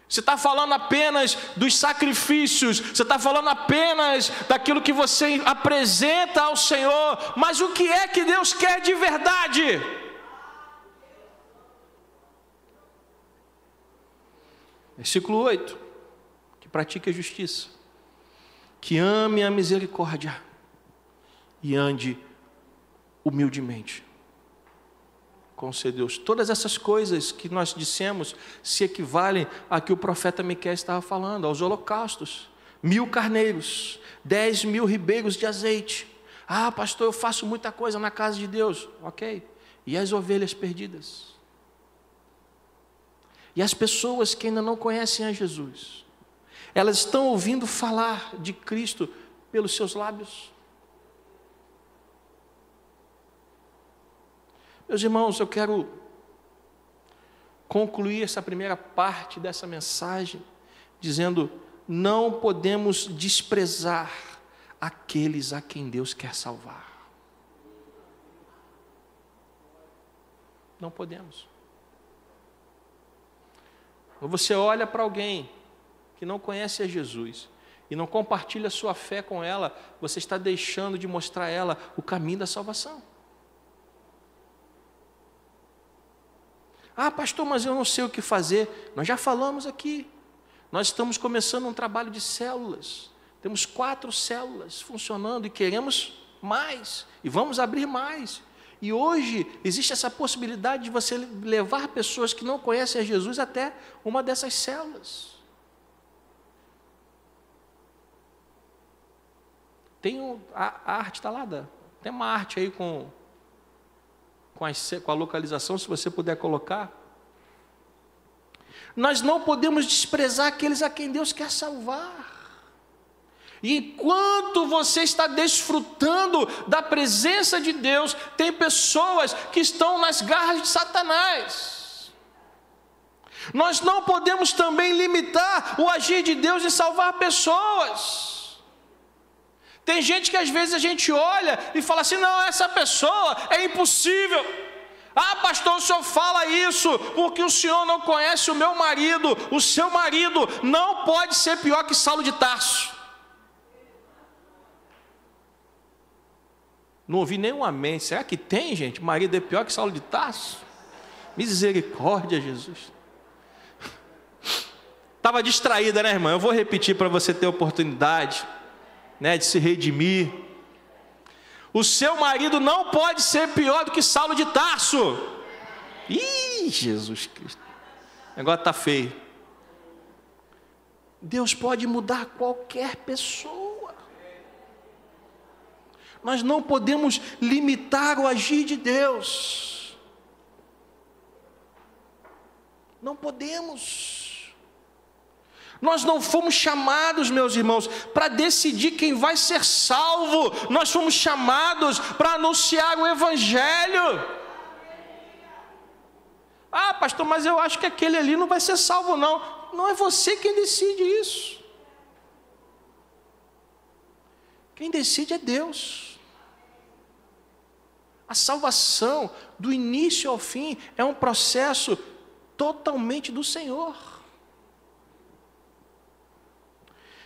Você está falando apenas dos sacrifícios, você está falando apenas daquilo que você apresenta ao Senhor, mas o que é que Deus quer de verdade? Versículo 8, que pratique a justiça, que ame a misericórdia e ande humildemente com seu Deus. Todas essas coisas que nós dissemos se equivalem a que o profeta Miqueias estava falando, aos holocaustos, 1000 carneiros, 10.000 ribeiros de azeite. Ah, pastor, eu faço muita coisa na casa de Deus. Ok. E as ovelhas perdidas? E as pessoas que ainda não conhecem a Jesus, elas estão ouvindo falar de Cristo pelos seus lábios? Meus irmãos, eu quero concluir essa primeira parte dessa mensagem dizendo: não podemos desprezar aqueles a quem Deus quer salvar. Não podemos. Quando você olha para alguém que não conhece a Jesus e não compartilha a sua fé com ela, você está deixando de mostrar a ela o caminho da salvação. Ah, pastor, mas eu não sei o que fazer. Nós já falamos aqui. Nós estamos começando um trabalho de células. Temos 4 células funcionando e queremos mais. E vamos abrir mais. E hoje existe essa possibilidade de você levar pessoas que não conhecem a Jesus até uma dessas células. Tem a arte, está lá, tem uma arte aí com a localização, se você puder colocar. Nós não podemos desprezar aqueles a quem Deus quer salvar. E enquanto você está desfrutando da presença de Deus, tem pessoas que estão nas garras de Satanás. Nós não podemos também limitar o agir de Deus em salvar pessoas. Tem gente que às vezes a gente olha e fala assim: não, essa pessoa é impossível. Ah, pastor, o senhor fala isso porque o senhor não conhece o meu marido. O seu marido não pode ser pior que Saulo de Tarso. Não ouvi nenhum amém. Será que tem, gente? Marido é pior que Saulo de Tarso? Misericórdia, Jesus. Estava distraída, né, irmã? Eu vou repetir para você ter oportunidade, né, de se redimir. O seu marido não pode ser pior do que Saulo de Tarso. Ih, Jesus Cristo, o negócio está feio. Deus pode mudar qualquer pessoa. Nós não podemos limitar o agir de Deus. Não podemos. Nós não fomos chamados, meus irmãos, para decidir quem vai ser salvo. Nós fomos chamados para anunciar o Evangelho. Ah, pastor, mas eu acho que aquele ali não vai ser salvo, não. Não é você quem decide isso. Quem decide é Deus. A salvação, do início ao fim, é um processo totalmente do Senhor.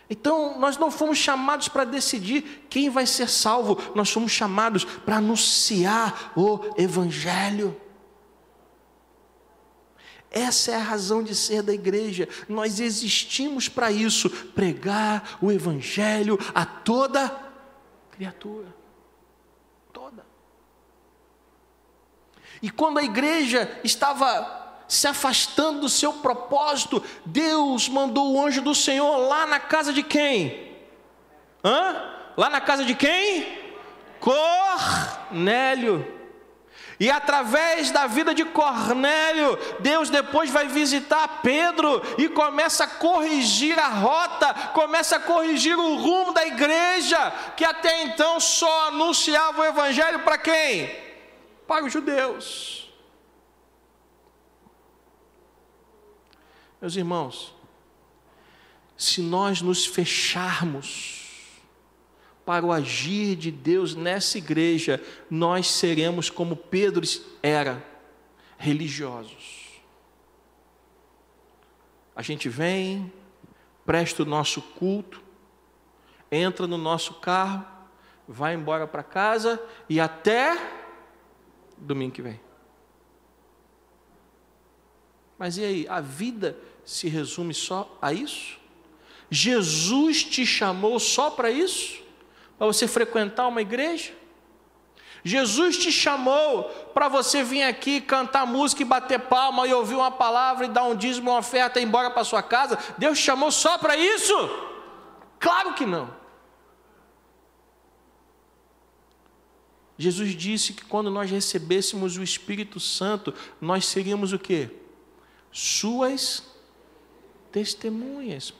Então, nós não fomos chamados para decidir quem vai ser salvo, nós fomos chamados para anunciar o Evangelho. Essa é a razão de ser da igreja. Nós existimos para isso, pregar o Evangelho a toda criatura. Toda. E quando a igreja estava se afastando do seu propósito, Deus mandou o anjo do Senhor lá na casa de quem? Lá na casa de quem? Cornélio. E através da vida de Cornélio, Deus depois vai visitar Pedro e começa a corrigir a rota, começa a corrigir o rumo da igreja, que até então só anunciava o Evangelho para quem? Para os judeus. Meus irmãos, se nós nos fecharmos para o agir de Deus nessa igreja, nós seremos como Pedro era, religiosos. A gente vem, presta o nosso culto, entra no nosso carro, vai embora para casa e até domingo que vem. Mas e aí, a vida se resume só a isso? Jesus te chamou só para isso? Para você frequentar uma igreja? Jesus te chamou para você vir aqui cantar música e bater palma e ouvir uma palavra e dar um dízimo, uma oferta e ir embora para sua casa? Deus te chamou só para isso? Claro que não. Jesus disse que quando nós recebêssemos o Espírito Santo, nós seríamos o quê? Suas testemunhas.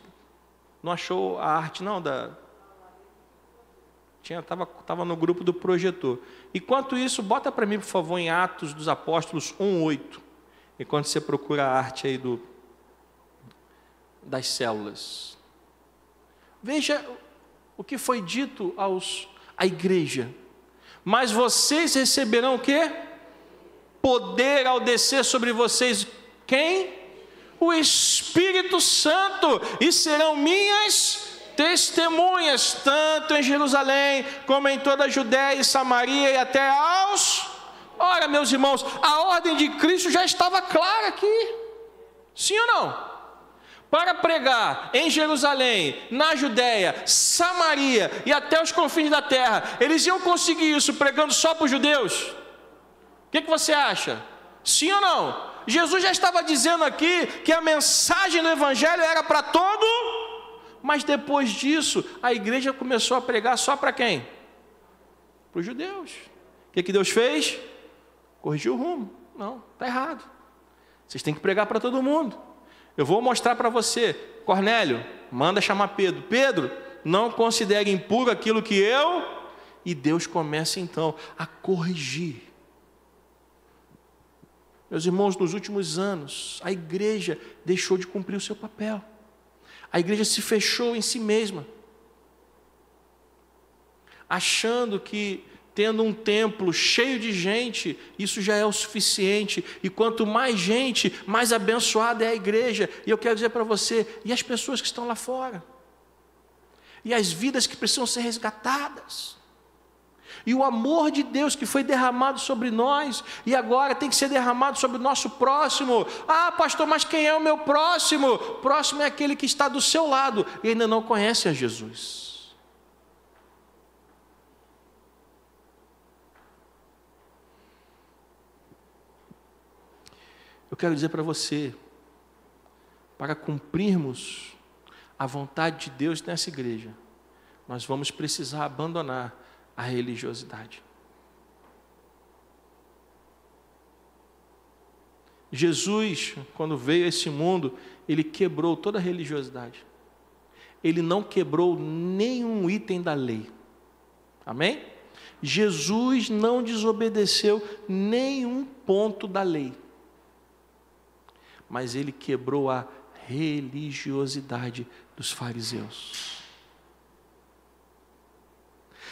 Não achou a arte não? Estava no grupo do projetor. Enquanto isso, bota para mim, por favor, em Atos dos Apóstolos 1:8. Enquanto você procura a arte aí das células. Veja o que foi dito à igreja. Mas vocês receberão o quê? Poder ao descer sobre vocês, quem? O Espírito Santo, e serão minhas testemunhas, tanto em Jerusalém, como em toda a Judéia e Samaria, e até aos... Ora, meus irmãos, a ordem de Cristo já estava clara aqui. Sim ou não? Para pregar em Jerusalém, na Judéia, Samaria e até os confins da terra, eles iam conseguir isso pregando só para os judeus? O que você acha? Sim ou não? Jesus já estava dizendo aqui que a mensagem do Evangelho era para todo, mas depois disso, a igreja começou a pregar só para quem? Para os judeus. O que Deus fez? Corrigiu o rumo. Não, está errado. Vocês têm que pregar para todo mundo. Eu vou mostrar para você. Cornélio, manda chamar Pedro. Pedro, não considere impuro aquilo que eu... E Deus começa então a corrigir. Meus irmãos, nos últimos anos, a igreja deixou de cumprir o seu papel. A igreja se fechou em si mesma, achando que tendo um templo cheio de gente, isso já é o suficiente, e quanto mais gente, mais abençoada é a igreja. E eu quero dizer para você, e as pessoas que estão lá fora? E as vidas que precisam ser resgatadas? E o amor de Deus que foi derramado sobre nós, e agora tem que ser derramado sobre o nosso próximo. Ah, pastor, mas quem é o meu próximo? Próximo é aquele que está do seu lado e ainda não conhece a Jesus. Eu quero dizer para você, para cumprirmos a vontade de Deus nessa igreja, nós vamos precisar abandonar a religiosidade. Jesus, quando veio a esse mundo, ele quebrou toda a religiosidade. Ele não quebrou nenhum item da lei. Amém? Jesus não desobedeceu nenhum ponto da lei. Mas ele quebrou a religiosidade dos fariseus.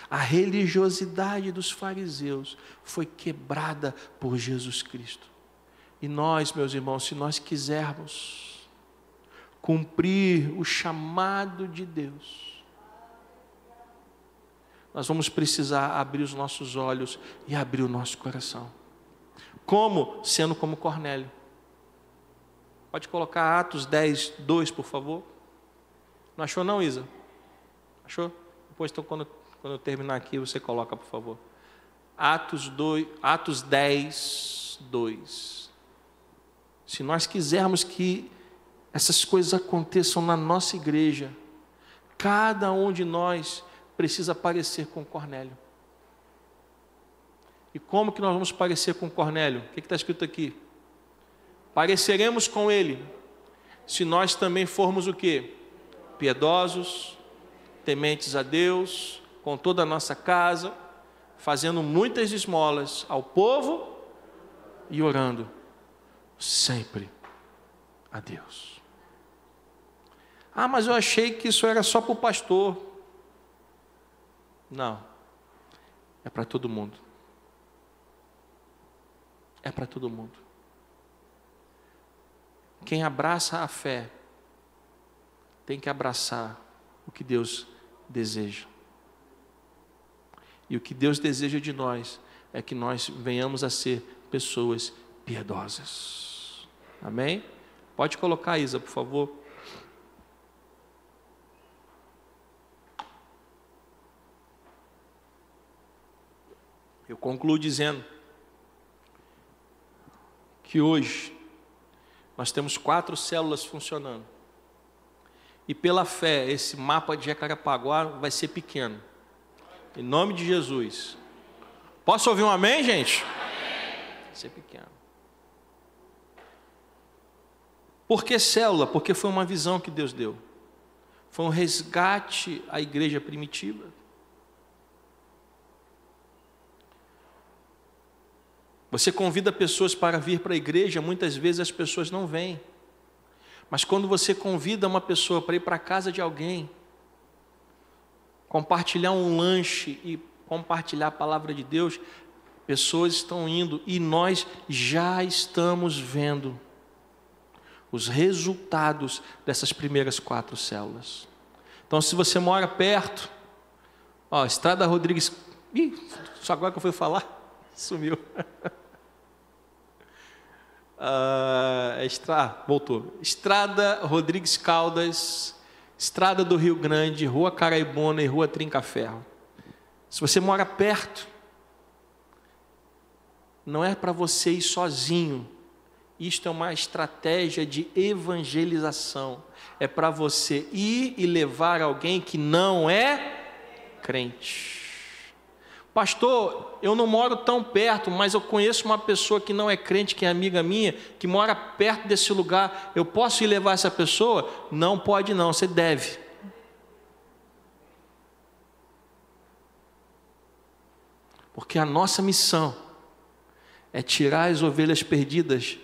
A religiosidade dos fariseus foi quebrada por Jesus Cristo. E nós, meus irmãos, se nós quisermos cumprir o chamado de Deus, nós vamos precisar abrir os nossos olhos e abrir o nosso coração. Como? Sendo como Cornélio. Pode colocar Atos 10, 2, por favor. Não achou não, Isa? Achou? Depois, então, quando eu terminar aqui, você coloca, por favor. Atos 10, 2. Se nós quisermos que essas coisas aconteçam na nossa igreja, cada um de nós precisa parecer com Cornélio. E como que nós vamos parecer com Cornélio? O que está escrito aqui? Pareceremos com ele, se nós também formos o quê? Piedosos, tementes a Deus, com toda a nossa casa, fazendo muitas esmolas ao povo e orando sempre a Deus. Ah, mas eu achei que isso era só para o pastor. Não, é para todo mundo. É para todo mundo. Quem abraça a fé tem que abraçar o que Deus deseja. E o que Deus deseja de nós é que nós venhamos a ser pessoas piedosas. Amém? Pode colocar, Isa, por favor. Eu concluo dizendo que hoje nós temos 4 células funcionando. E pela fé, esse mapa de Jacarepaguá vai ser pequeno. Em nome de Jesus. Posso ouvir um amém, gente? Amém. Vai ser pequeno. Por que célula? Porque foi uma visão que Deus deu. Foi um resgate à igreja primitiva. Você convida pessoas para vir para a igreja, muitas vezes as pessoas não vêm. Mas quando você convida uma pessoa para ir para a casa de alguém, compartilhar um lanche e compartilhar a palavra de Deus, pessoas estão indo e nós já estamos vendo os resultados dessas primeiras 4 células. Então, se você mora perto, Estrada Rodrigues... só agora que eu fui falar, sumiu. Voltou. Estrada Rodrigues Caldas, Estrada do Rio Grande, Rua Caraibona e Rua Trinca-Ferro. Se você mora perto, não é para você ir sozinho. Isto é uma estratégia de evangelização. É para você ir e levar alguém que não é crente. Pastor, eu não moro tão perto, mas eu conheço uma pessoa que não é crente, que é amiga minha, que mora perto desse lugar. Eu posso ir levar essa pessoa? Não pode não, você deve. Porque a nossa missão é tirar as ovelhas perdidas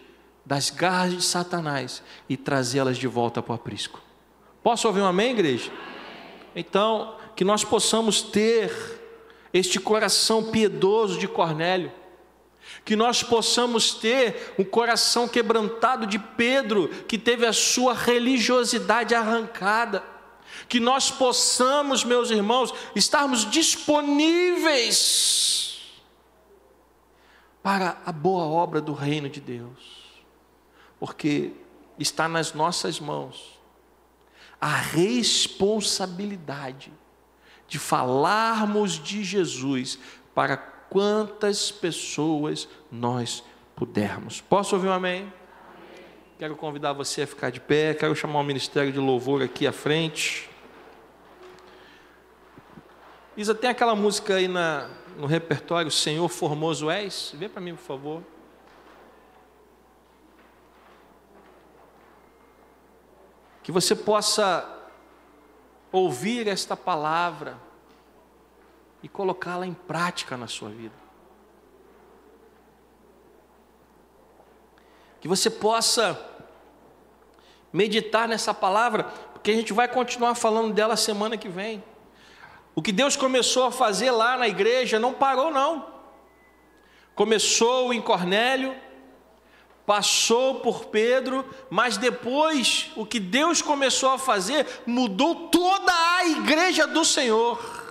das garras de Satanás e trazê-las de volta para o aprisco. Posso ouvir um amém, igreja? Então, que nós possamos ter este coração piedoso de Cornélio, que nós possamos ter um coração quebrantado de Pedro, que teve a sua religiosidade arrancada, que nós possamos, meus irmãos, estarmos disponíveis para a boa obra do reino de Deus, porque está nas nossas mãos a responsabilidade de falarmos de Jesus para quantas pessoas nós pudermos. Posso ouvir um amém? Amém? Quero convidar você a ficar de pé, quero chamar o ministério de louvor aqui à frente. Isa, tem aquela música aí no repertório, Senhor Formoso És? Vê para mim, por favor. Que você possa ouvir esta palavra e colocá-la em prática na sua vida. Que você possa meditar nessa palavra, porque a gente vai continuar falando dela semana que vem. O que Deus começou a fazer lá na igreja não parou não. Começou em Cornélio, passou por Pedro, mas depois o que Deus começou a fazer mudou toda a igreja do Senhor.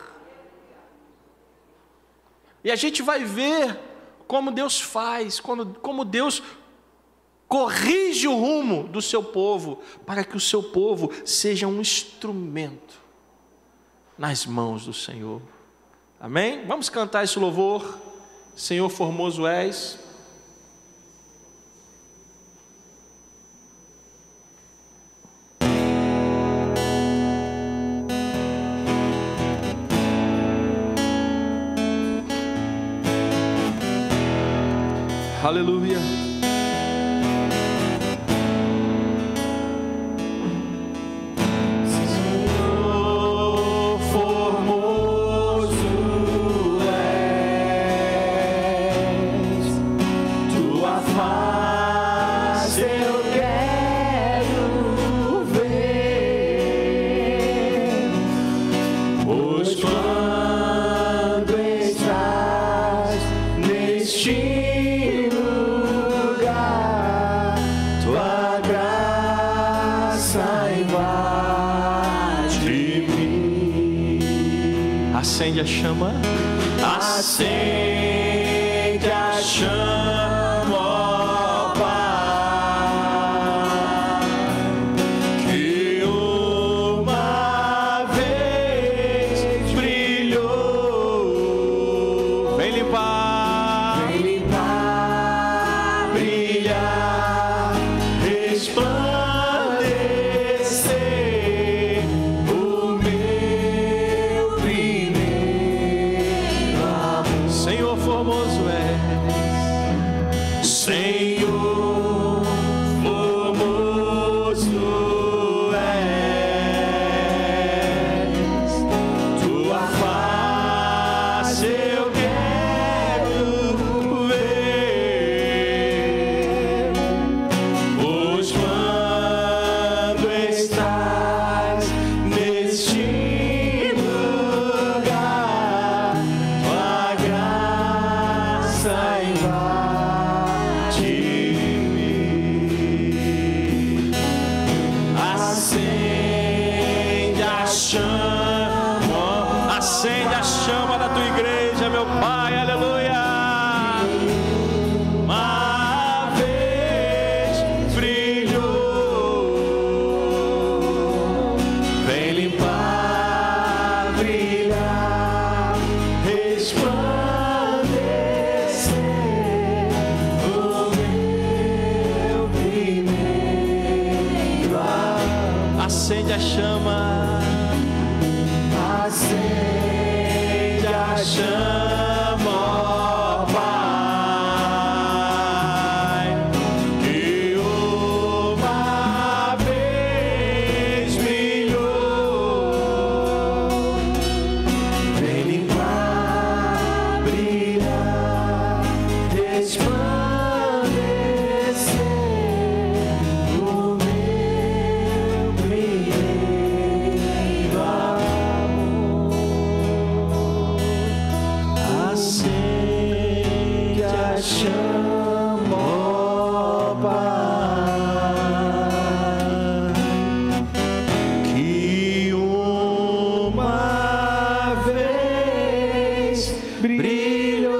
E a gente vai ver como Deus faz, como Deus corrige o rumo do seu povo, para que o seu povo seja um instrumento nas mãos do Senhor. Amém? Vamos cantar esse louvor. Senhor formoso és. Aleluia. Senhor formoso és, tua face eu quero ver, pois quando estás neste acende a chama, acende a chama, ó Pai, que uma vez brilhou. Vem limpar. és, Senhor, formoso és, tua face eu quero ver, pois quando estás neste lugar, tua graça invade-me, acende a chama da tua igreja, meu Pai, aleluia. Uma vez brilhou, vem limpar, brilhar, resplandecer o meu primeiro amor. Acende a chama, acende a chama, ó Pai, que uma vez brilhou, vem limpar, brilhar, resplandecer o meu primeiro amor. Acende a chama, ó Pai, que uma vez brilhou,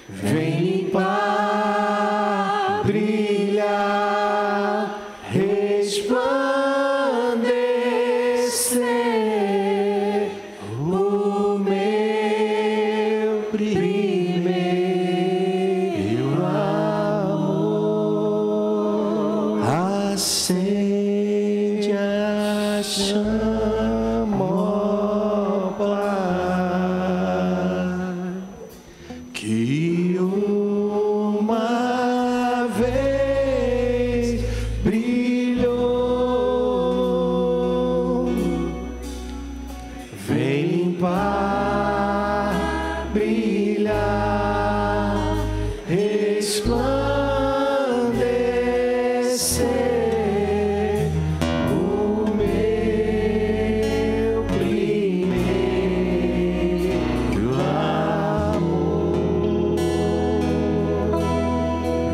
vem limpar, brilhar, resplandecer o meu primeiro amor. Acende a chama, ó Pai, que uma vez brilhou, vem limpar, brilhar, resplandecer o meu primeiro amor.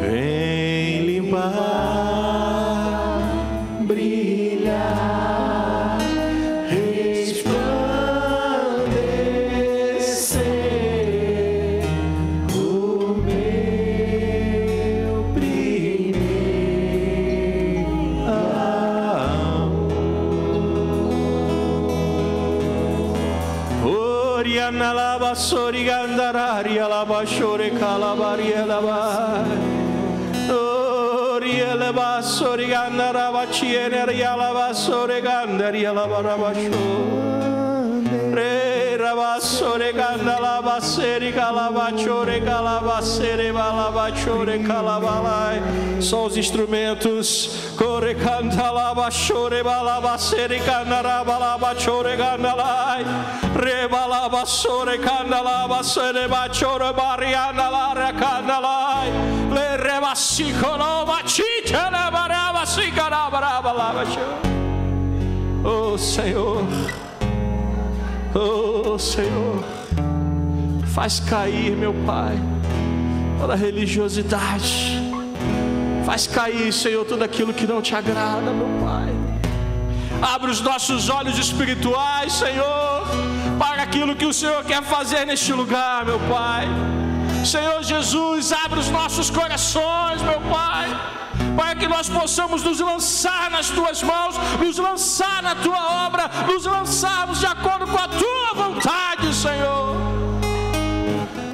Vem limpar, brilhar, resplandecer o meu primeiro amor. Oriana lava sori gandararia lava shore calabaria lava. Oriele basori gandarava cieneria lava sore gandaria lava rabasho. Re rabasore gandalava seri calabachore calabacere balabachore calabalai. Só os instrumentos. Corre canta labachore balabacere candaraba labachore gandalai. Re balabasore candalava sere bachore bariana lara candalai. Le rebasicono bachita la baraba sicaraba labacho. Oh Senhor. Oh Senhor, faz cair, meu Pai, toda religiosidade, faz cair, Senhor, tudo aquilo que não te agrada, meu Pai. Abre os nossos olhos espirituais, Senhor, para aquilo que o Senhor quer fazer neste lugar, meu Pai. Senhor Jesus, abre os nossos corações, meu Pai, para que nós possamos nos lançar nas Tuas mãos, nos lançar na Tua obra, nos lançarmos de acordo com a Tua vontade, Senhor.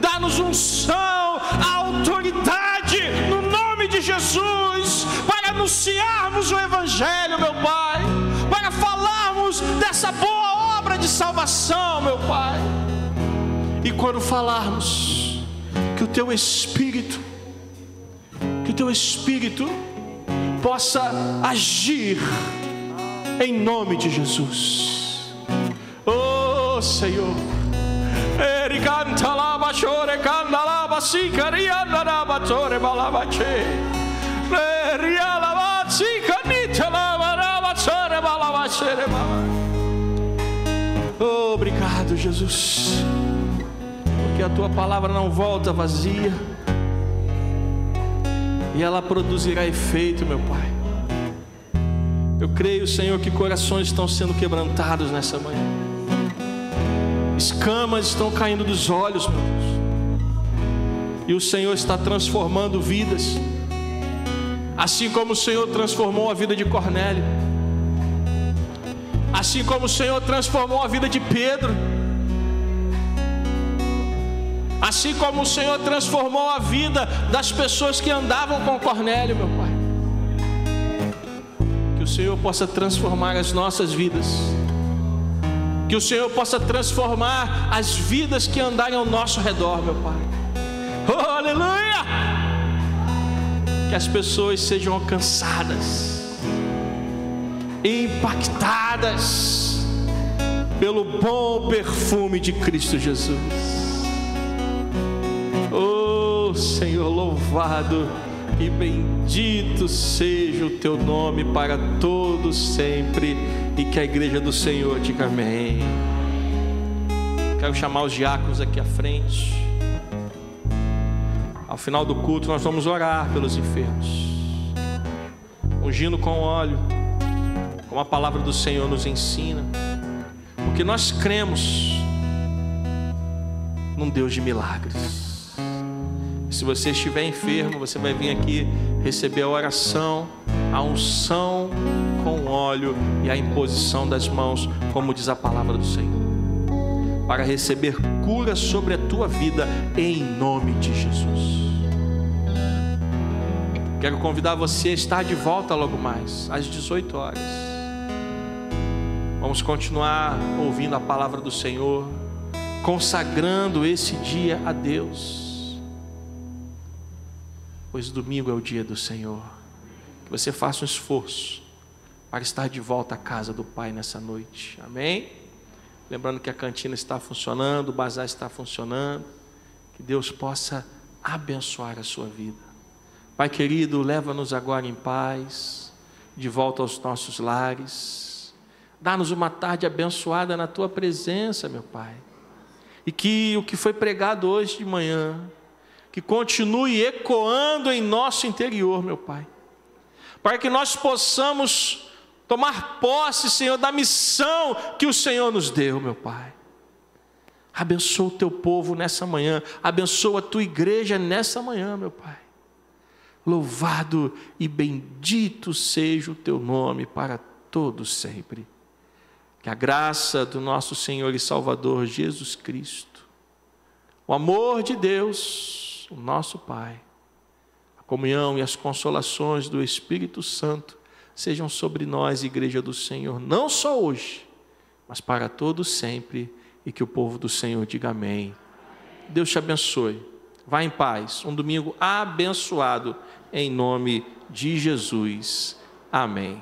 Dá-nos unção, autoridade, no nome de Jesus, para anunciarmos o Evangelho, meu Pai, para falarmos dessa boa obra de salvação, meu Pai. E quando falarmos, que o teu Espírito possa agir em nome de Jesus. Oh Senhor, Ele canta lá, bachore, canta lá, basica, rianda lá, batore, balabache, riala, basica, nita lá, balabache, balabache, oh, obrigado, Jesus, porque a tua palavra não volta vazia, e ela produzirá efeito, meu Pai. Eu creio, Senhor, que corações estão sendo quebrantados nessa manhã. Escamas estão caindo dos olhos, meu Deus. E o Senhor está transformando vidas. Assim como o Senhor transformou a vida de Cornélio. Assim como o Senhor transformou a vida de Pedro. Assim como o Senhor transformou a vida das pessoas que andavam com Cornélio, meu Pai. Que o Senhor possa transformar as nossas vidas. Que o Senhor possa transformar as vidas que andarem ao nosso redor, meu Pai. Oh, aleluia! Que as pessoas sejam alcançadas, impactadas pelo bom perfume de Cristo Jesus. Oh Senhor, louvado e bendito seja o teu nome para todos sempre. E que a igreja do Senhor diga amém. Quero chamar os diáconos aqui à frente. Ao final do culto nós vamos orar pelos enfermos, ungindo com óleo, como a palavra do Senhor nos ensina, porque nós cremos num Deus de milagres. Se você estiver enfermo, você vai vir aqui receber a oração, a unção com óleo e a imposição das mãos, como diz a palavra do Senhor, para receber cura sobre a tua vida em nome de Jesus. Quero convidar você a estar de volta logo mais às 18 horas. Vamos continuar ouvindo a palavra do Senhor, consagrando esse dia a Deus, pois domingo é o dia do Senhor. Que você faça um esforço para estar de volta à casa do Pai nessa noite, amém? Lembrando que a cantina está funcionando, o bazar está funcionando. Que Deus possa abençoar a sua vida. Pai querido, leva-nos agora em paz, de volta aos nossos lares. Dá-nos uma tarde abençoada na tua presença, meu Pai. E que o que foi pregado hoje de manhã, que continue ecoando em nosso interior, meu Pai, para que nós possamos tomar posse, Senhor, da missão que o Senhor nos deu, meu Pai. Abençoa o teu povo nessa manhã, abençoa a tua igreja nessa manhã, meu Pai. Louvado e bendito seja o teu nome para todos sempre. Que a graça do nosso Senhor e Salvador Jesus Cristo, o amor de Deus, o nosso Pai, a comunhão e as consolações do Espírito Santo sejam sobre nós, igreja do Senhor, não só hoje, mas para todos sempre, e que o povo do Senhor diga amém. Deus te abençoe. Vá em paz. Um domingo abençoado em nome de Jesus. Amém.